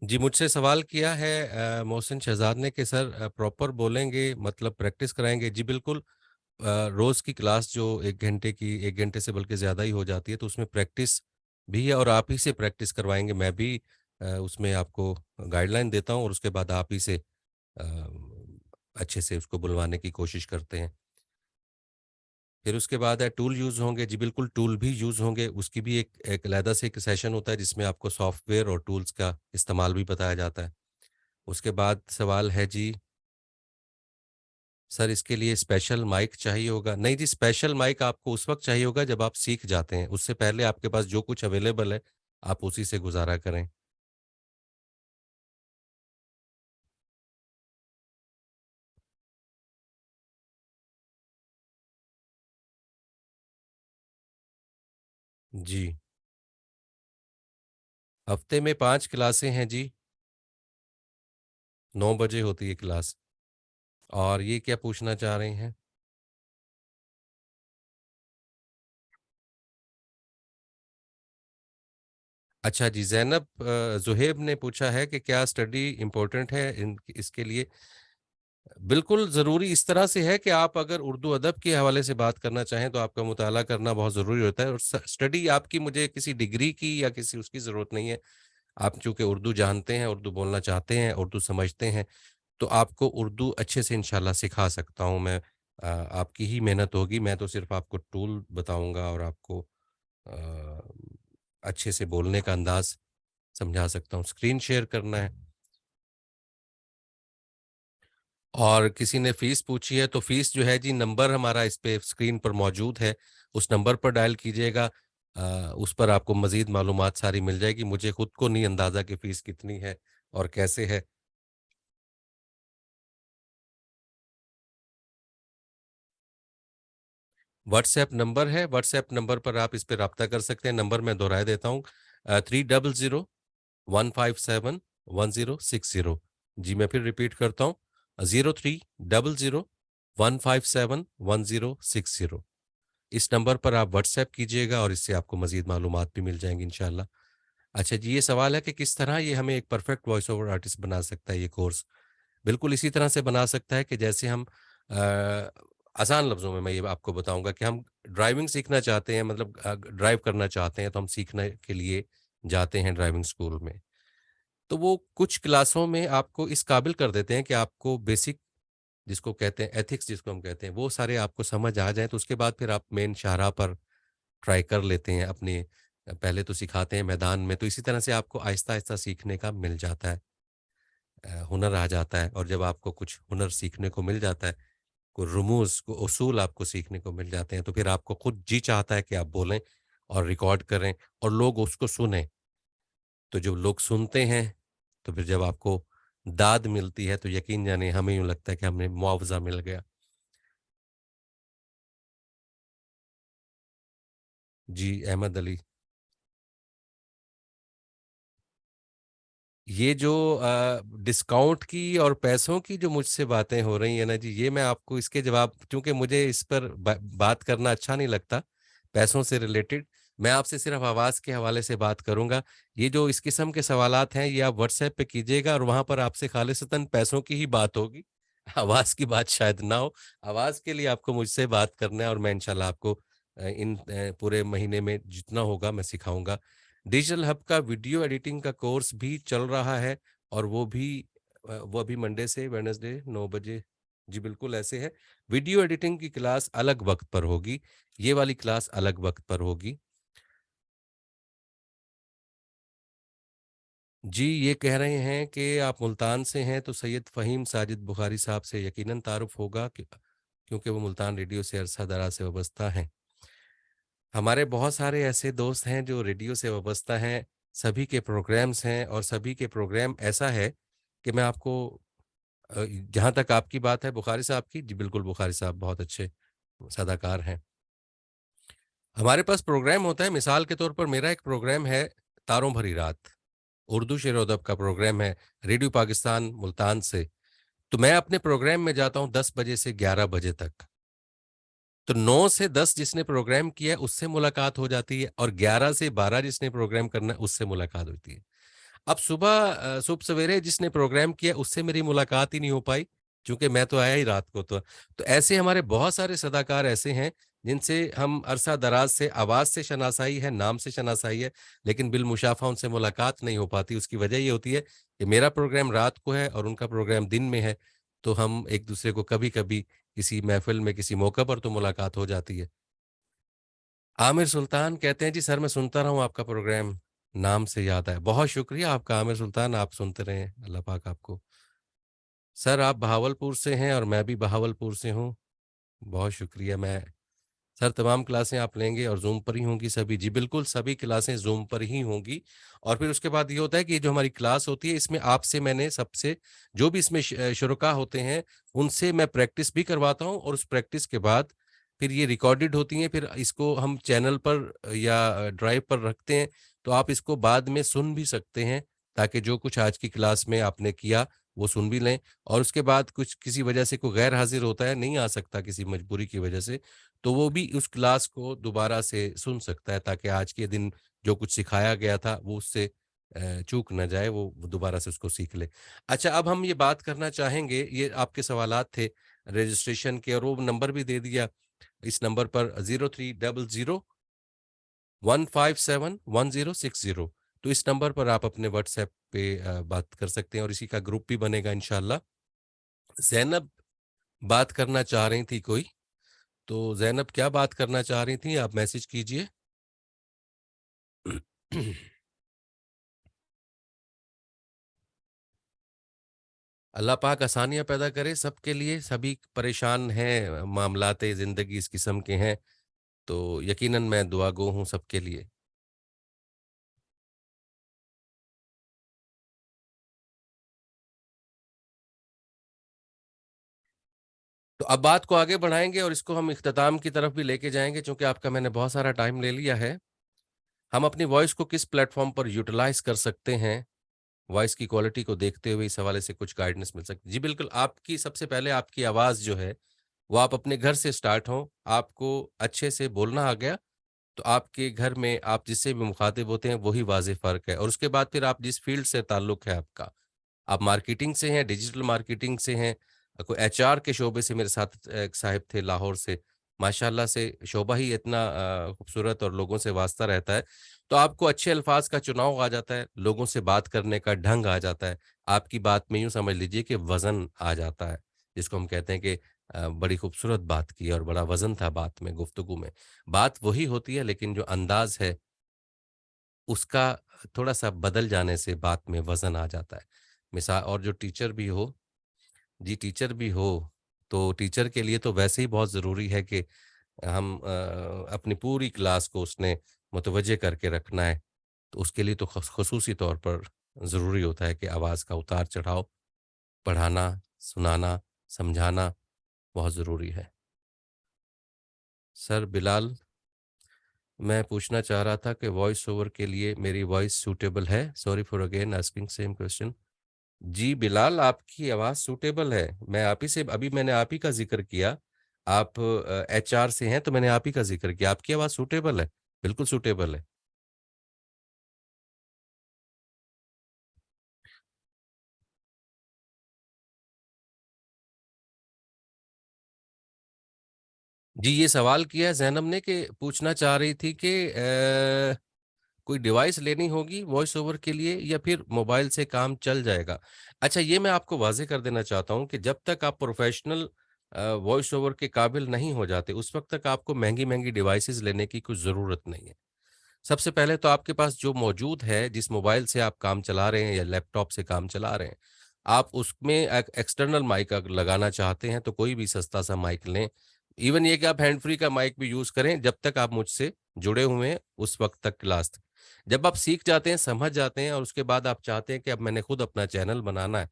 जी, मुझसे सवाल किया है मोहसिन शहज़ाद ने कि सर प्रॉपर बोलेंगे मतलब प्रैक्टिस कराएँगे? जी बिल्कुल। रोज़ की क्लास जो 1 घंटे की 1 घंटे से बल्कि ज़्यादा ही हो जाती है, तो उसमें प्रैक्टिस भी है और आप ही से प्रैक्टिस करवाएँगे। मैं भी उसमें आपको गाइडलाइन देता हूँ और उसके बाद आप ही से अच्छे से उसको बुलवाने की कोशिश करते हैं। फिर उसके बाद है टूल यूज़ होंगे। जी बिल्कुल, टूल भी यूज़ होंगे। उसकी भी एक एक अलहदा से एक सेशन होता है जिसमें आपको सॉफ्टवेयर और टूल्स का इस्तेमाल भी बताया जाता है। उसके बाद सवाल है जी, सर इसके लिए स्पेशल माइक चाहिए होगा? नहीं जी, स्पेशल माइक आपको उस वक़्त चाहिए होगा जब आप सीख जाते हैं। उससे पहले आपके पास जो कुछ अवेलेबल है, आप उसी से गुज़ारा करें। जी। हफ़्ते में 5 क्लासें हैं जी। 9 बजे होती है क्लास। और ये क्या पूछना चाह रहे हैं? अच्छा जी, ज़ैनब ज़ुहैब ने पूछा है कि क्या स्टडी इम्पोर्टेंट है इन इसके लिए? बिल्कुल ज़रूरी इस तरह से है कि आप अगर उर्दू अदब के हवाले से बात करना चाहें तो आपका मुताला करना बहुत ज़रूरी होता है और स्टडी आपकी मुझे किसी डिग्री की या किसी उसकी ज़रूरत नहीं है। आप चूँकि उर्दू जानते हैं, उर्दू बोलना चाहते हैं, उर्दू समझते हैं, तो आपको उर्दू अच्छे से इंशाल्लाह सिखा सकता हूँ मैं। आपकी ही मेहनत होगी, मैं तो सिर्फ़ आपको टूल बताऊँगा और आपको अ, अच्छे से बोलने का अंदाज़ समझा सकता हूँ। स्क्रीन शेयर करना है। और किसी ने फ़ीस पूछी है, तो फ़ीस जो है जी नंबर हमारा इस पे स्क्रीन पर मौजूद है, उस नंबर पर डायल कीजिएगा। उस पर आपको मज़ीद मालूमात सारी मिल जाएगी। मुझे खुद को नहीं अंदाज़ा कि फ़ीस कितनी है और कैसे है। व्हाट्सएप नंबर है, व्हाट्सएप नंबर पर आप इस पे राब्ता कर सकते हैं। नंबर मैं दोहराए देता हूँ 300-157-1060। जी, मैं फिर रिपीट करता हूँ 0300-157-1060। इस नंबर पर आप व्हाट्सएप कीजिएगा और इससे आपको मज़ीद मालूमात भी मिल जाएँगी इंशाअल्लाह। अच्छा जी, ये सवाल है कि किस तरह ये हमें एक परफेक्ट वॉइस ओवर आर्टिस्ट बना सकता है ये कोर्स? बिल्कुल इसी तरह से बना सकता है कि जैसे हम आसान लफ्ज़ों में मैं ये आपको बताऊँगा कि हम ड्राइविंग सीखना चाहते हैं मतलब ड्राइव करना चाहते हैं तो हम सीखने के लिए जाते हैं ड्राइविंग स्कूल में। तो वो कुछ क्लासों में आपको इस काबिल कर देते हैं कि आपको बेसिक जिसको कहते हैं एथिक्स जिसको हम कहते हैं, वो सारे आपको समझ आ जाएँ तो उसके बाद फिर आप मेन शाहराह पर ट्राई कर लेते हैं अपने पहले तो सिखाते हैं मैदान में, तो इसी तरह से आपको आहिस्ता-आहिस्ता सीखने का मिल जाता है। हुनर आ जाता है और जब आपको कुछ हुनर सीखने को मिल जाता है, को रुमूज़, को उसूल आपको सीखने को मिल जाते हैं, तो फिर आपको खुद जी चाहता है कि आप बोलें और रिकॉर्ड करें और लोग उसको सुनें। तो जब लोग सुनते हैं, तो फिर जब आपको दाद मिलती है, तो यकीन जानिए हमें यूँ लगता है कि हमें मुआवज़ा मिल गया। जी, अहमद अली। ये जो डिस्काउंट की और पैसों की जो मुझसे बातें हो रही हैं ना जी, ये मैं आपको इसके जवाब चूँकि मुझे इस पर बात करना अच्छा नहीं लगता, पैसों से रिलेटेड, मैं आपसे सिर्फ़ आवाज़ के हवाले से बात करूँगा। ये जो इस किस्म के सवालात हैं, ये आप व्हाट्सएप पे कीजिएगा और वहाँ पर आपसे खालिसतन पैसों की ही बात होगी। आवाज़ की बात शायद ना हो। आवाज़ के लिए आपको मुझसे बात करना है और मैं इंशाल्लाह आपको पूरे महीने में जितना होगा मैं सिखाऊँगा। डिजिटल हब का वीडियो एडिटिंग का कोर्स भी चल रहा है और वो भी वो अभी मंडे से वेडनेसडे 9 बजे जी बिल्कुल ऐसे है। वीडियो एडिटिंग की क्लास अलग वक्त पर होगी, ये वाली क्लास अलग वक्त पर होगी। जी, ये कह रहे हैं कि आप मुल्तान से हैं तो सैयद फ़हीम साजिद बुखारी साहब से यकीनन तारुफ़ होगा कि क्योंकि वो मुल्तान रेडियो से अरसा दराज से वाबस्ता हैं। हमारे बहुत सारे ऐसे दोस्त हैं जो रेडियो से वाबस्ता हैं, सभी के प्रोग्राम्स हैं और सभी के प्रोग्राम ऐसा है कि मैं आपको जहाँ तक आपकी बात है बुखारी साहब की, जी बिल्कुल बुखारी साहब बहुत अच्छे सदाकार हैं। हमारे पास प्रोग्राम होता है, मिसाल के तौर पर मेरा एक प्रोग्राम है तारों भरी रात, उर्दू शेर व अदब का प्रोग्राम है, रेडियो पाकिस्तान मुल्तान से। तो मैं अपने प्रोग्राम में जाता हूँ 10 बजे से 11 बजे तक। तो 9 से 10 जिसने प्रोग्राम किया है उससे मुलाकात हो जाती है और 11 से 12 जिसने प्रोग्राम करना है उससे मुलाकात होती है। अब सुबह सवेरे जिसने प्रोग्राम किया उससे मेरी मुलाकात ही नहीं हो पाई, क्योंकि मैं तो आया ही रात को। तो ऐसे हमारे बहुत सारे सदाकार ऐसे हैं जिनसे हम अरसा दराज से आवाज़ से शनासाई है, नाम से शनासाई है, लेकिन बिलमुशाफ़ा उनसे मुलाकात नहीं हो पाती। उसकी वजह ये होती है कि मेरा प्रोग्राम रात को है और उनका प्रोग्राम दिन में है, तो हम एक-दूसरे को कभी-कभी किसी महफ़िल में, किसी मौके पर तो मुलाकात हो जाती है। आमिर सुल्तान कहते हैं, जी सर मैं सुनता रहा हूँ आपका प्रोग्राम, नाम से याद आया। बहुत शुक्रिया आपका आमिर सुल्तान, आप सुनते रहें, अल्लाह पाक आपको। सर आप बहावलपुर से हैं और मैं भी बहावलपुर से हूँ, बहुत शुक्रिया। सर तमाम क्लासें आप लेंगे और ज़ूम पर ही होंगी सभी? जी बिल्कुल, सभी क्लासें ज़ूम पर ही होंगी और फिर उसके बाद ये होता है कि जो हमारी क्लास होती है इसमें आपसे मैंने सबसे जो भी इसमें शुरका होते हैं, उनसे मैं प्रैक्टिस भी करवाता हूँ और उस प्रैक्टिस के बाद फिर ये रिकॉर्डेड होती हैं, फिर इसको हम चैनल पर या ड्राइव पर रखते हैं, तो आप इसको बाद में सुन भी सकते हैं, ताकि जो कुछ आज की क्लास में आपने किया, वो सुन भी लें और उसके बाद कुछ किसी वजह से कोई गैर हाज़िर होता है, नहीं आ सकता किसी मजबूरी की वजह से, तो वो भी उस क्लास को दोबारा से सुन सकता है, ताकि आज के दिन जो कुछ सिखाया गया था वो उससे चूक ना जाए, वो दोबारा से उसको सीख ले। अच्छा, अब हम ये बात करना चाहेंगे, ये आपके सवालात थे रजिस्ट्रेशन के और वो नंबर भी दे दिया। इस नंबर पर 0300 157 1060, तो इस नंबर पर आप अपने व्हाट्सएप पे बात कर सकते हैं और इसी का ग्रुप भी बनेगा इंशाल्लाह। ज़ैनब बात करना चाह रही थी कोई, तो ज़ैनब क्या बात करना चाह रही थी? आप मैसेज कीजिए। अल्लाह पाक आसानियाँ पैदा करे सबके लिए, सभी परेशान हैं, मामलाते ज़िंदगी इस किस्म के हैं, तो यकीनन मैं दुआगो हूँ सबके लिए। तो अब बात को आगे बढ़ाएँगे और इसको हम इख्तिताम की तरफ भी लेके जाएँगे, चूँकि आपका मैंने बहुत सारा टाइम ले लिया है। हम अपनी वॉइस को किस प्लेटफ़ॉर्म पर यूटिलाइज़ कर सकते हैं? वॉइस की क्वालिटी को देखते हुए इस हवाले से कुछ गाइडेंस मिल सकती है। जी बिल्कुल, आपकी सबसे पहले आपकी आवाज़ जो है, वो आप अपने घर से स्टार्ट हो, आपको अच्छे से बोलना आ गया, तो आपके घर में आप जिससे भी मुखातिब होते हैं, वही वाज़िह फ़र्क है और उसके बाद फिर आप जिस फ़ील्ड से ताल्लुक है आपका, आप मार्केटिंग से हैं, डिजिटल मार्केटिंग से हैं, कोई एचआर के शोबे से मेरे साथ एक साहिब थे लाहौर से, माशाअल्लाह से शोबा ही इतना खूबसूरत और लोगों से वास्ता रहता है, तो आपको अच्छे अल्फाज का चुनाव आ जाता है, लोगों से बात करने का ढंग आ जाता है, आपकी बात में यूँ समझ लीजिए कि वज़न आ जाता है, जिसको हम कहते हैं कि बड़ी खूबसूरत बात की और बड़ा वज़न था बात में, गुफ्तगू में। बात वही होती है लेकिन जो अंदाज़ है, उसका थोड़ा-सा बदल जाने से बात में वज़न आ जाता है। और जो टीचर भी हो, जी टीचर भी हो, तो टीचर के लिए तो वैसे ही बहुत ज़रूरी है कि हम अपनी पूरी क्लास को उसने मुतवज्जे करके रखना है, तो उसके लिए तो ख़ुसूसी तौर पर ज़रूरी होता है कि आवाज़ का उतार-चढ़ाव, पढ़ाना, सुनाना, समझाना बहुत ज़रूरी है। सर बिलाल, मैं पूछना चाह रहा था कि वॉइस ओवर के लिए मेरी वॉइस सूटेबल है? Sorry for again asking same question. जी, बिलाल आपकी आवाज़ सूटेबल है। मैं आप ही से अभी मैंने आप ही का ज़िक्र किया। आप एचआर से हैं तो मैंने आप ही का ज़िक्र किया। आपकी आवाज़ सूटेबल है, बिल्कुल सूटेबल है। जी, ये सवाल किया है ज़ैनब ने कि पूछना चाह रही थी कि कोई डिवाइस लेनी होगी वॉइस ओवर के लिए या फिर मोबाइल से काम चल जाएगा? अच्छा, ये मैं आपको वाज़ेह कर देना चाहता हूँ कि जब तक आप प्रोफ़ेशनल वॉइस ओवर के काबिल नहीं हो जाते, उस वक़्त तक आपको महँगी-महँगी डिवाइसेज़ लेने की कोई ज़रूरत नहीं है। सबसे पहले तो आपके पास जो मौजूद है, जिस मोबाइल से आप काम चला रहे हैं या लैपटॉप से काम चला रहे हैं, आप उसमें एक एक्सटर्नल माइक अगर लगाना चाहते हैं, तो कोई भी सस्ता-सा माइक लें। इवन ये कि आप हैंड फ्री का माइक भी यूज़ करें, जब तक आप मुझसे जुड़े हुए हैं, उस वक़्त तक क्लास तक। जब आप सीख जाते हैं, समझ जाते हैं और उसके बाद आप चाहते हैं कि अब मैंने खुद अपना चैनल बनाना है,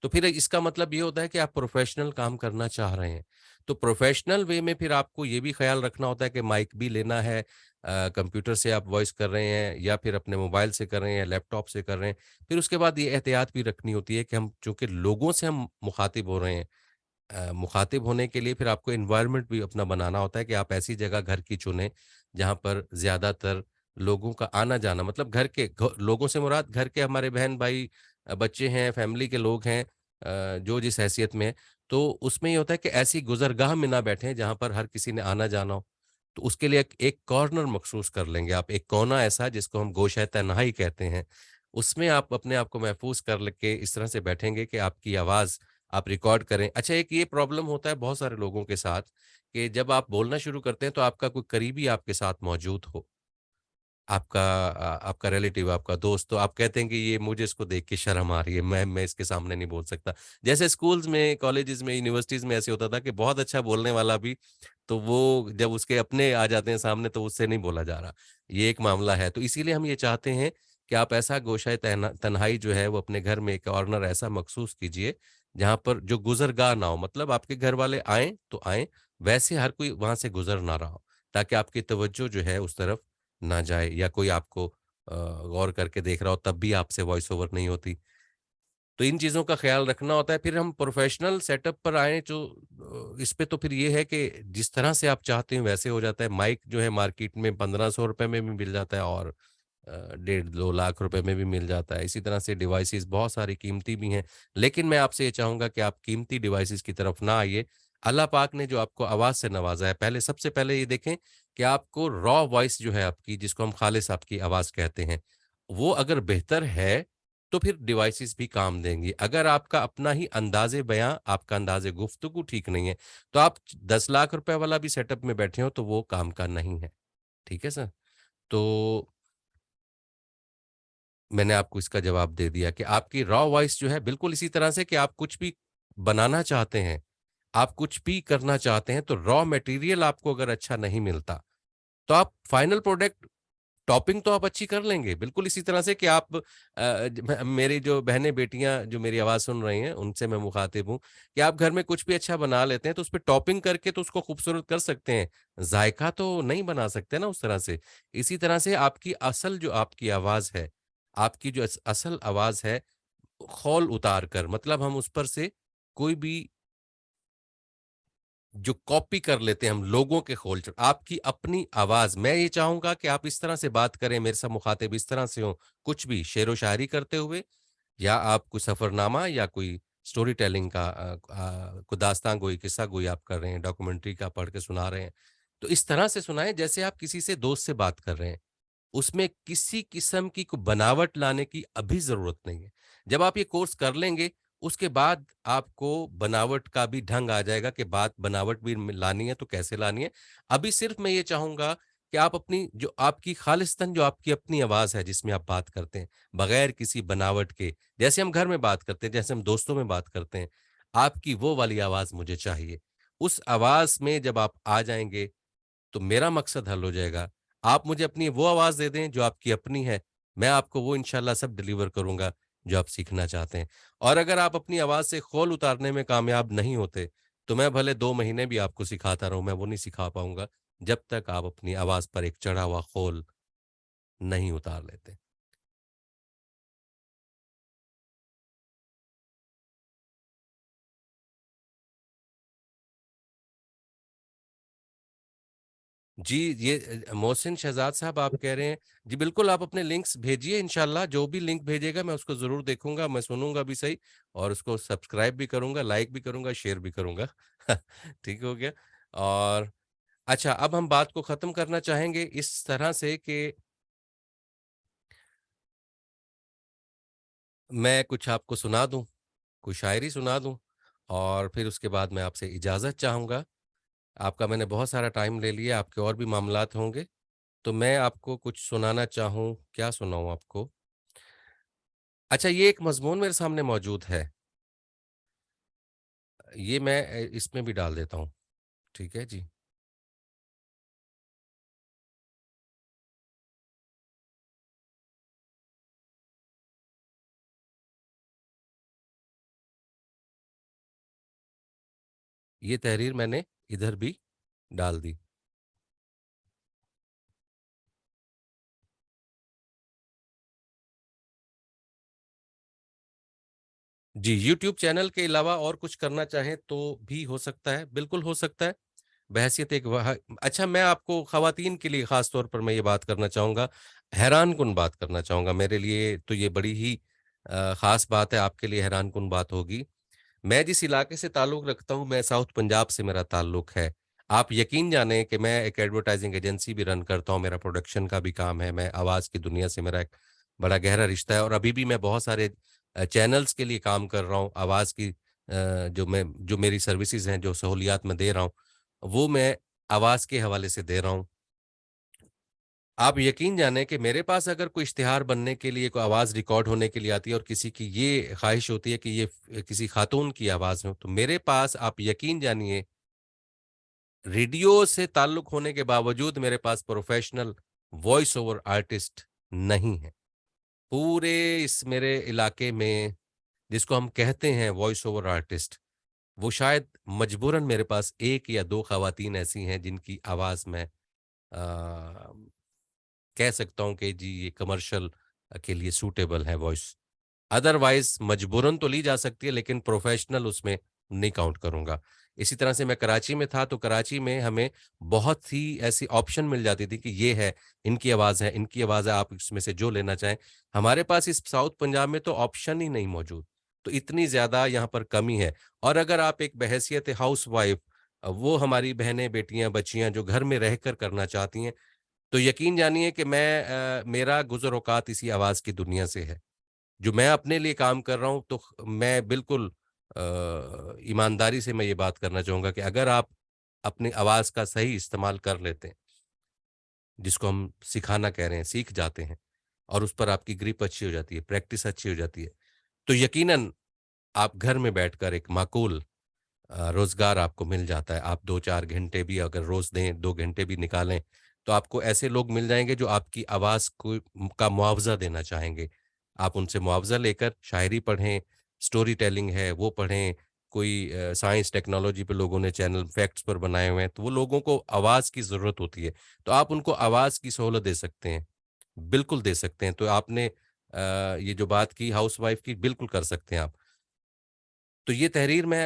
तो फिर इसका मतलब ये होता है कि आप प्रोफ़ेशनल काम करना चाह रहे हैं। तो प्रोफ़ेशनल वे में फिर आपको ये भी ख़्याल रखना होता है कि माइक भी लेना है, कंप्यूटर से आप वॉइस कर रहे हैं या फिर अपने मोबाइल से कर रहे हैं या लैपटॉप से कर रहे हैं। फिर उसके बाद ये एहतियात भी रखनी होती है कि हम चूँकि लोगों से हम मुख़ातिब हो रहे हैं, मुख़ातिब होने के लिए फिर आपको एनवायरनमेंट भी अपना बनाना होता है कि आप ऐसी जगह घर की चुनें, जहाँ पर ज़्यादातर लोगों का आना-जाना, मतलब घर के लोगों से मुराद घर के हमारे बहन-भाई, बच्चे हैं, फैमिली के लोग हैं, जो जिस हैसियत में हैं। तो उसमें ये होता है कि ऐसी गुज़रगाह में ना बैठें, जहाँ पर हर किसी ने आना-जाना हो। तो उसके लिए एक एक कॉर्नर मख़सूस कर लेंगे आप, एक कोना ऐसा जिसको हम गोशे तन्हाई कहते हैं। उसमें आप अपने आप को महफ़ूज़ कर ल के इस तरह से बैठेंगे कि आपकी आवाज़ आप रिकॉर्ड करें। अच्छा, एक ये प्रॉब्लम होता है बहुत सारे लोगों के साथ कि जब आप बोलना शुरू करते हैं तो आपका कोई करीबी आपके साथ मौजूद हो, आपका रिलेटिव, आपका दोस्त, तो आप कहते हैं कि ये मुझे इसको देख के शर्म आ रही है, मैं इसके सामने नहीं बोल सकता। जैसे स्कूल्स में, कॉलेजेस में, यूनिवर्सिटीज़ में ऐसे होता था कि बहुत अच्छा बोलने वाला भी, तो वो जब उसके अपने आ जाते हैं सामने तो उससे नहीं बोला जा रहा। ये एक मामला है। तो इसीलिए हम ये चाहते हैं कि आप ऐसा गोशाए तन्हाई जो है वो अपने घर में एक कॉर्नर ऐसा मखसूस कीजिए, जहाँ पर जो गुज़रगाह ना हो, मतलब आपके घर वाले आएँ तो आएँ, वैसे हर कोई वहाँ से गुज़र ना रहा हो, ताकि आपकी तवज्जो जो है उस तरफ ना जाए या कोई आपको गौर करके देख रहा हो तब भी आपसे वॉइस ओवर नहीं होती। तो इन चीज़ों का ख़्याल रखना होता है। फिर हम प्रोफ़ेशनल सेटअप पर आएँ जो इस पे तो फिर ये है कि जिस तरह से आप चाहते हैं वैसे हो जाता है। माइक जो है मार्केट में ₹1500 में भी मिल जाता है और डेढ़ 2 लाख रुपए में भी मिल जाता है। इसी तरह से डिवाइसेज़ बहुत सारी कीमती भी हैं। लेकिन मैं आपसे ये चाहूँगा कि आप कीमती डिवाइसेज़ की तरफ ना आइए। अल्लाह पाक ने जो आपको आवाज़ से नवाज़ा है, पहले सबसे पहले ये देखें कि आपको रॉ वॉइस जो है आपकी, जिसको हम खालिस आपकी आवाज़ कहते हैं, वो अगर बेहतर है, तो फिर डिवाइसेज़ भी काम देंगी। अगर आपका अपना ही अंदाज़े बयाँ, आपका अंदाज़े गुफ्तगू ठीक नहीं है, तो आप 10 लाख रुपए वाला भी सेटअप में बैठे हो, तो वो काम का नहीं है। ठीक है सर? तो मैंने आपको इसका जवाब दे दिया कि आपकी रॉ वॉइस जो है बिल्कुल इसी तरह से कि आप कुछ भी बनाना चाहते हैं, आप कुछ भी करना चाहते हैं, तो रॉ मटेरियल आपको अगर अच्छा नहीं मिलता, तो आप फाइनल प्रोडक्ट टॉपिंग तो आप अच्छी कर लेंगे। बिल्कुल इसी तरह से कि आप मेरी जो बहनें-बेटियाँ जो मेरी आवाज़ सुन रही हैं, उनसे मैं मुखातिब हूँ कि आप घर में कुछ भी अच्छा बना लेते हैं, तो उसपे टॉपिंग करके तो उसको खूबसूरत कर सकते हैं। ज़ायक़ा तो नहीं बना सकते ना उस तरह से। इसी तरह से आपकी असल जो आपकी आवाज़ है, आपकी जो असल आवाज़ है, खौल उतार कर, मतलब हम उस पर से कोई भी जो कॉपी कर लेते हैं हम लोगों के खोल आपकी अपनी आवाज़, मैं ये चाहूँगा कि आप इस तरह से बात करें, मेरे साथ मुखातिब इस तरह से हों, कुछ भी शेरो शायरी करते हुए या आप कोई सफ़रनामा या कोई स्टोरी टेलिंग का कोई दास्तान गोई, किस्सा गोई आप कर रहे हैं, डॉक्यूमेंट्री का पढ़ के सुना रहे हैं। तो इस तरह से सुनाएँ जैसे आप किसी से दोस्त से बात कर रहे हैं। उसमें किसी किस्म की कोई बनावट लाने की अभी ज़रूरत नहीं है। जब आप ये कोर्स कर लेंगे, उसके बाद आपको बनावट का भी ढंग आ जाएगा कि बात बनावट भी लानी है तो कैसे लानी है। अभी सिर्फ़ मैं ये चाहूँगा कि आप अपनी जो आपकी खालिस्तान जो आपकी अपनी आवाज़ है जिसमें आप बात करते हैं, बगैर किसी बनावट के, जैसे हम घर में बात करते हैं, जैसे हम दोस्तों में बात करते हैं, आपकी वो वाली आवाज़ मुझे चाहिए। उस आवाज़ में जब आप आ जाएँगे तो मेरा मकसद हल हो जाएगा। आप मुझे अपनी वो आवाज़ दे दें जो आपकी अपनी है, मैं आपको वो इंशाल्लाह सब डिलीवर करूँगा जो आप सीखना चाहते हैं। और अगर आप अपनी आवाज़ से खौल उतारने में कामयाब नहीं होते, तो मैं भले 2 महीने भी आपको सिखाता रहूँ, मैं वो नहीं सिखा पाऊँगा, जब तक आप अपनी आवाज़ पर एक चढ़ा हुआ खौल नहीं उतार लेते। जी, ये मोहसिन शहज़ाद साहब आप कह रहे हैं, जी बिल्कुल आप अपने लिंक्स भेजिए इंशाल्लाह, जो भी लिंक भेजेगा मैं उसको ज़रूर देखूँगा, मैं सुनूँगा भी सही और उसको सब्सक्राइब भी करूँगा, लाइक भी करूँगा, शेयर भी करूँगा। ठीक हो गया? और अच्छा, अब हम बात को ख़त्म करना चाहेंगे इस तरह से कि मैं कुछ आपको सुना दूँ, कोई शायरी सुना दूँ और फिर उसके बाद मैं आपसे इजाज़त चाहूँगा। आपका मैंने बहुत सारा टाइम ले लिया, आपके और भी मामलात होंगे, तो मैं आपको कुछ सुनाना चाहूँ, क्या सुनाऊँ आपको? अच्छा, ये एक मज़मून मेरे सामने मौजूद है, ये मैं इसमें भी डाल देता हूँ, ठीक है जी? ये तहरीर मैंने इधर भी डाल दी। जी, यूट्यूब चैनल के अलावा और कुछ करना चाहें तो भी हो सकता है, बिल्कुल हो सकता है। बहैसियत एक वह अच्छा, मैं आपको ख़वातीन के लिए ख़ास तौर पर मैं ये बात करना चाहूँगा, हैरानकुन बात करना चाहूँगा। मेरे लिए तो ये बड़ी ही ख़ास बात है, आपके लिए हैरानकुन बात होगी। मैं जिस इलाके से ताल्लुक़ रखता हूँ, मैं साउथ पंजाब से मेरा ताल्लुक़ है। आप यकीन जानें कि मैं एक एडवर्टाइज़िंग एजेंसी भी रन करता हूँ, मेरा प्रोडक्शन का भी काम है, मैं आवाज़ की दुनिया से मेरा एक बड़ा गहरा रिश्ता है और अभी भी मैं बहुत सारे चैनल्स के लिए काम कर रहा हूँ। आवाज़ की जो मेरी सर्विसेज़ हैं, जो सहूलियात मैं दे रहा हूँ, वो मैं आवाज़ के हवाले से दे रहा हूँ। आप यकीन जानें कि मेरे पास अगर कोई इश्तिहार बनने के लिए, कोई आवाज़ रिकॉर्ड होने के लिए आती है और किसी की ये ख़्वाहिश होती है कि ये किसी ख़ातून की आवाज़ हो, तो मेरे पास आप यकीन जानिए रेडियो से ताल्लुक़ होने के बावजूद मेरे पास प्रोफ़ेशनल वॉइस ओवर आर्टिस्ट नहीं है। पूरे इस मेरे इलाके में जिसको हम कहते हैं वॉइस ओवर आर्टिस्ट, वो शायद मजबूरन मेरे पास 1 या 2 ख़वातीन ऐसी हैं जिनकी आवाज़ मैं कह सकता हूँ कि जी ये कमर्शियल के लिए सूटेबल है वॉइस। अदरवाइज़ मजबूरन तो ली जा सकती है लेकिन प्रोफ़ेशनल उसमें नहीं काउंट करूँगा। इसी तरह से मैं कराची में था तो कराची में हमें बहुत सी ऐसी ऑप्शन मिल जाती थी कि ये है, इनकी आवाज़ है, आप इसमें से जो लेना चाहें। हमारे पास इस साउथ पंजाब में तो ऑप्शन ही नहीं मौजूद। तो इतनी ज़्यादा यहाँ पर कमी है और अगर आप एक बहैसियत हाउसवाइफ़ वो हमारी बहनें, बेटियाँ, बच्चियाँ जो घर में रहकर करना चाहती हैं, तो यकीन जानिए कि मेरा गुज़र-औक़ात इसी आवाज़ की दुनिया से है। जो मैं अपने लिए काम कर रहा हूँ तो मैं बिल्कुल ईमानदारी से मैं ये बात करना चाहूँगा कि अगर आप अपनी आवाज़ का सही इस्तेमाल कर लेते हैं, जिसको हम सिखाना कह रहे हैं, सीख जाते हैं और उस पर आपकी ग्रिप अच्छी हो जाती है, प्रैक्टिस अच्छी हो जाती है, तो यकीनन आप घर में बैठकर एक माकूल रोज़गार आपको मिल जाता है। आप 2-4 घंटे भी अगर रोज़ दें, 2 घंटे भी निकालें, तो आपको ऐसे लोग मिल जाएँगे जो आपकी आवाज़ को का मुआवज़ा देना चाहेंगे। आप उनसे मुआवज़ा लेकर शायरी पढ़ें, स्टोरी टेलिंग है वो पढ़ें, कोई साइंस टेक्नोलॉजी पे लोगों ने चैनल फैक्ट्स पर बनाए हुए हैं, तो वो लोगों को आवाज़ की ज़रूरत होती है, तो आप उनको आवाज़ की सहूलत दे सकते हैं, बिल्कुल दे सकते हैं। तो आपने ये जो बात की हाउसवाइफ़ की, बिल्कुल कर सकते हैं आप। तो ये तहरीर मैं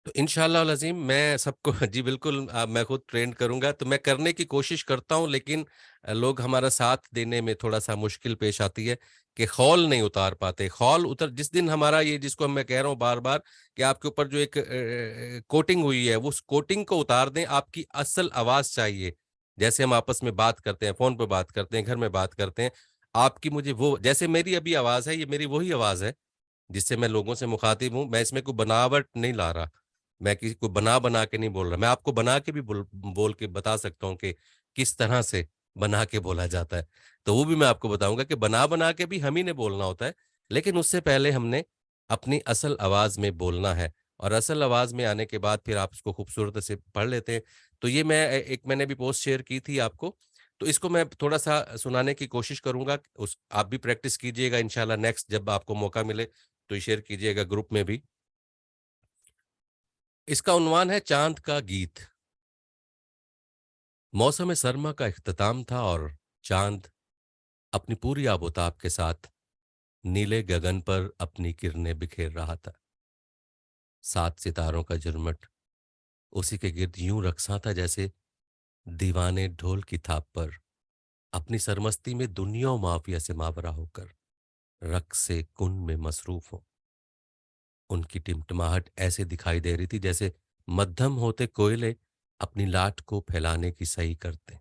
तो इंशाअल्लाह अज़ीम मैं सबको जी बिल्कुल मैं खुद ट्रेन करूँगा, तो मैं करने की कोशिश करता हूँ लेकिन लोग हमारा साथ देने में थोड़ा-सा मुश्किल पेश आती है कि खौल नहीं उतार पाते। खौल उतर जिस दिन हमारा ये जिसको मैं कह रहा हूँ बार-बार कि आपके ऊपर जो एक कोटिंग हुई है, वो उस कोटिंग को उतार दें, आपकी असल आवाज़ चाहिए। जैसे हम आपस में बात करते हैं, फ़ोन पे बात करते हैं, घर में बात करते हैं, आपकी मुझे वो जैसे मेरी अभी आवाज़ है, ये मेरी वही आवाज़ है, जिससे मैं लोगों से मुखातिब हूँ, मैं इसमें कोई बनावट नहीं ला रहा। मैं किसी को बना-बना के नहीं बोल रहा, मैं आपको बना के भी बोल के बता सकता हूँ कि किस तरह से बना के बोला जाता है। तो वो भी मैं आपको बताऊँगा कि बना-बना के भी हम ही ने बोलना होता है, लेकिन उससे पहले हमने अपनी असल आवाज़ में बोलना है और असल आवाज़ में आने के बाद फिर आप उसको खूबसूरत से पढ़ लेते हैं। तो ये एक मैंने भी पोस्ट शेयर की थी आपको, तो इसको मैं थोड़ा-सा सुनाने की कोशिश करूँगा। उस आप भी प्रैक्टिस कीजिएगा इंशाअल्लाह नेक्स्ट जब आपको मौका मिले, तो ये शेयर कीजिएगा ग्रुप में भी। इसका उन्वान है चाँद का गीत। मौसम सरमा का इख्तिताम था और चाँद अपनी पूरी आबोताब के साथ नीले गगन पर अपनी किरणें बिखेर रहा था। 7 सितारों का झुरमुट उसी के गिर्द यूं रक्सा था जैसे दीवाने ढोल की थाप पर अपनी सरमस्ती में दुनिया और माफिया से मावरा होकर रक्स से कुन में मसरूफ हो। उनकी टिमटिमाहट ऐसे दिखाई दे रही थी जैसे मध्यम होते कोयले अपनी लाट को फैलाने की सही करते,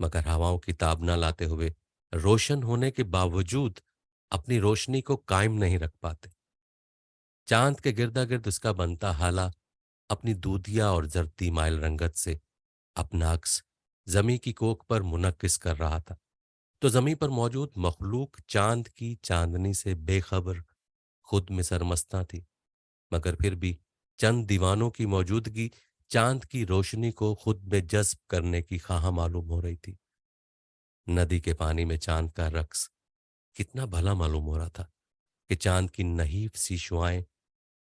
मगर हवाओं की ताब न लाते हुए रोशन होने के बावजूद अपनी रोशनी को कायम नहीं रख पाते। चांद के गिरदा गिर्द उसका बनता हाला अपनी दूधिया और जर्दी माइल रंगत से अपना अक्स जमी की कोख पर मुनक्किस कर रहा था, तो जमी पर मौजूद मखलूक चांद की चांदनी से बेखबर खुद में सरमस्ता थी, मगर फिर भी चंद दीवानों की मौजूदगी चांद की रोशनी को खुद में जज्ब करने की ख्वाह मालूम हो रही थी। नदी के पानी में चांद का रक्स कितना भला मालूम हो रहा था कि चांद की नहीफ सी शुआएं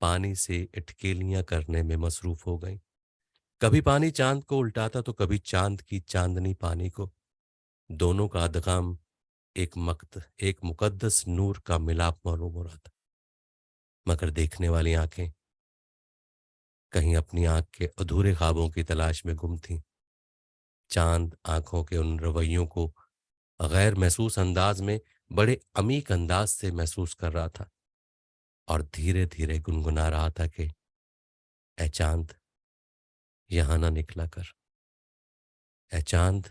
पानी से इटकेलियां करने में मसरूफ हो गईं। कभी पानी चांद को उल्टाता तो कभी चांद की चांदनी पानी को। दोनों का अदगाम एक मुकद्दस नूर का मिलाप मालूम हो रहा था, मगर देखने वाली आंखें कहीं अपनी आंख के अधूरे ख्वाबों की तलाश में गुम थीं। चांद आंखों के उन रवैयों को गैर महसूस अंदाज में बड़े अमीक अंदाज से महसूस कर रहा था और धीरे धीरे गुनगुना रहा था कि ए चांद यहां ना निकला कर, ए चांद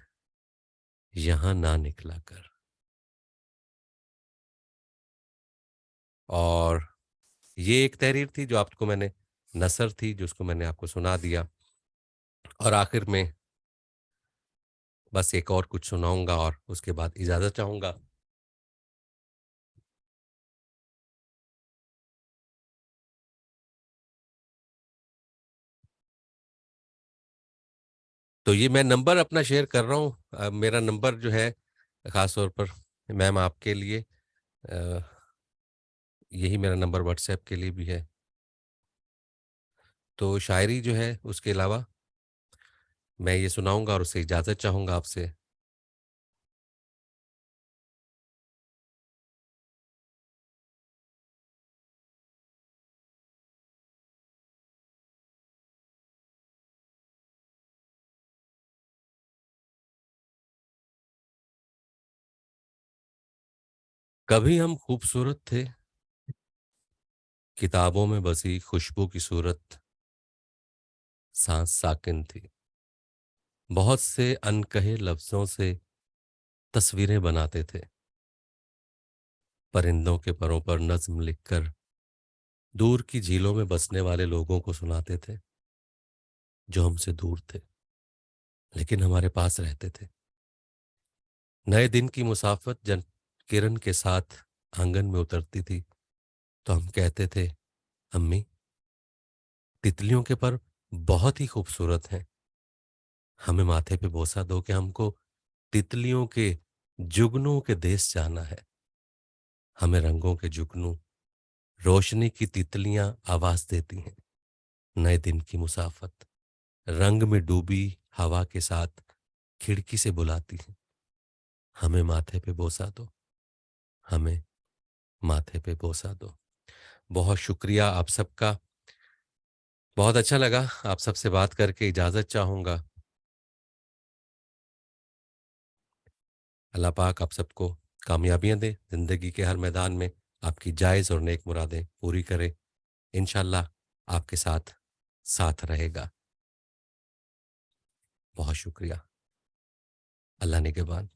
यहां ना निकला कर। और ये एक तहरीर थी जो आपको मैंने नसर थी जो उसको मैंने आपको सुना दिया, और आखिर में बस एक और कुछ सुनाऊंगा और उसके बाद इजाजत चाहूंगा। तो ये मैं नंबर अपना शेयर कर रहा हूँ। मेरा नंबर जो है ख़ास तौर पर मैम आपके लिए, यही मेरा नंबर व्हाट्सएप के लिए भी है। तो शायरी जो है उसके अलावा मैं ये सुनाऊंगा और उससे इजाज़त चाहूँगा आपसे। कभी हम खूबसूरत थे, किताबों में बसी खुशबू की सूरत सांस साकिन थी, बहुत से अनकहे लफ्जों से तस्वीरें बनाते थे, परिंदों के परों पर नज्म लिखकर दूर की झीलों में बसने वाले लोगों को सुनाते थे जो हमसे दूर थे लेकिन हमारे पास रहते थे। नए दिन की मुसाफत जन किरण के साथ आंगन में उतरती थी तो हम कहते थे, अम्मी तितलियों के पर बहुत ही खूबसूरत हैं, हमें माथे पे बोसा दो कि हमको तितलियों के जुगनू के देश जाना है। हमें रंगों के जुगनू रोशनी की तितलियां आवाज देती हैं। नए दिन की मुसाफत रंग में डूबी हवा के साथ खिड़की से बुलाती हैं, हमें माथे पे बोसा दो, हमें माथे पे बोसा दो। बहुत शुक्रिया आप सबका, बहुत अच्छा लगा आप सबसे बात करके। इजाजत चाहूंगा। अल्लाह पाक आप सबको कामयाबियां दे, जिंदगी के हर मैदान में आपकी जायज़ और नेक मुरादें पूरी करे। इंशाल्लाह आपके साथ साथ रहेगा। बहुत शुक्रिया। अल्लाह निगहबान।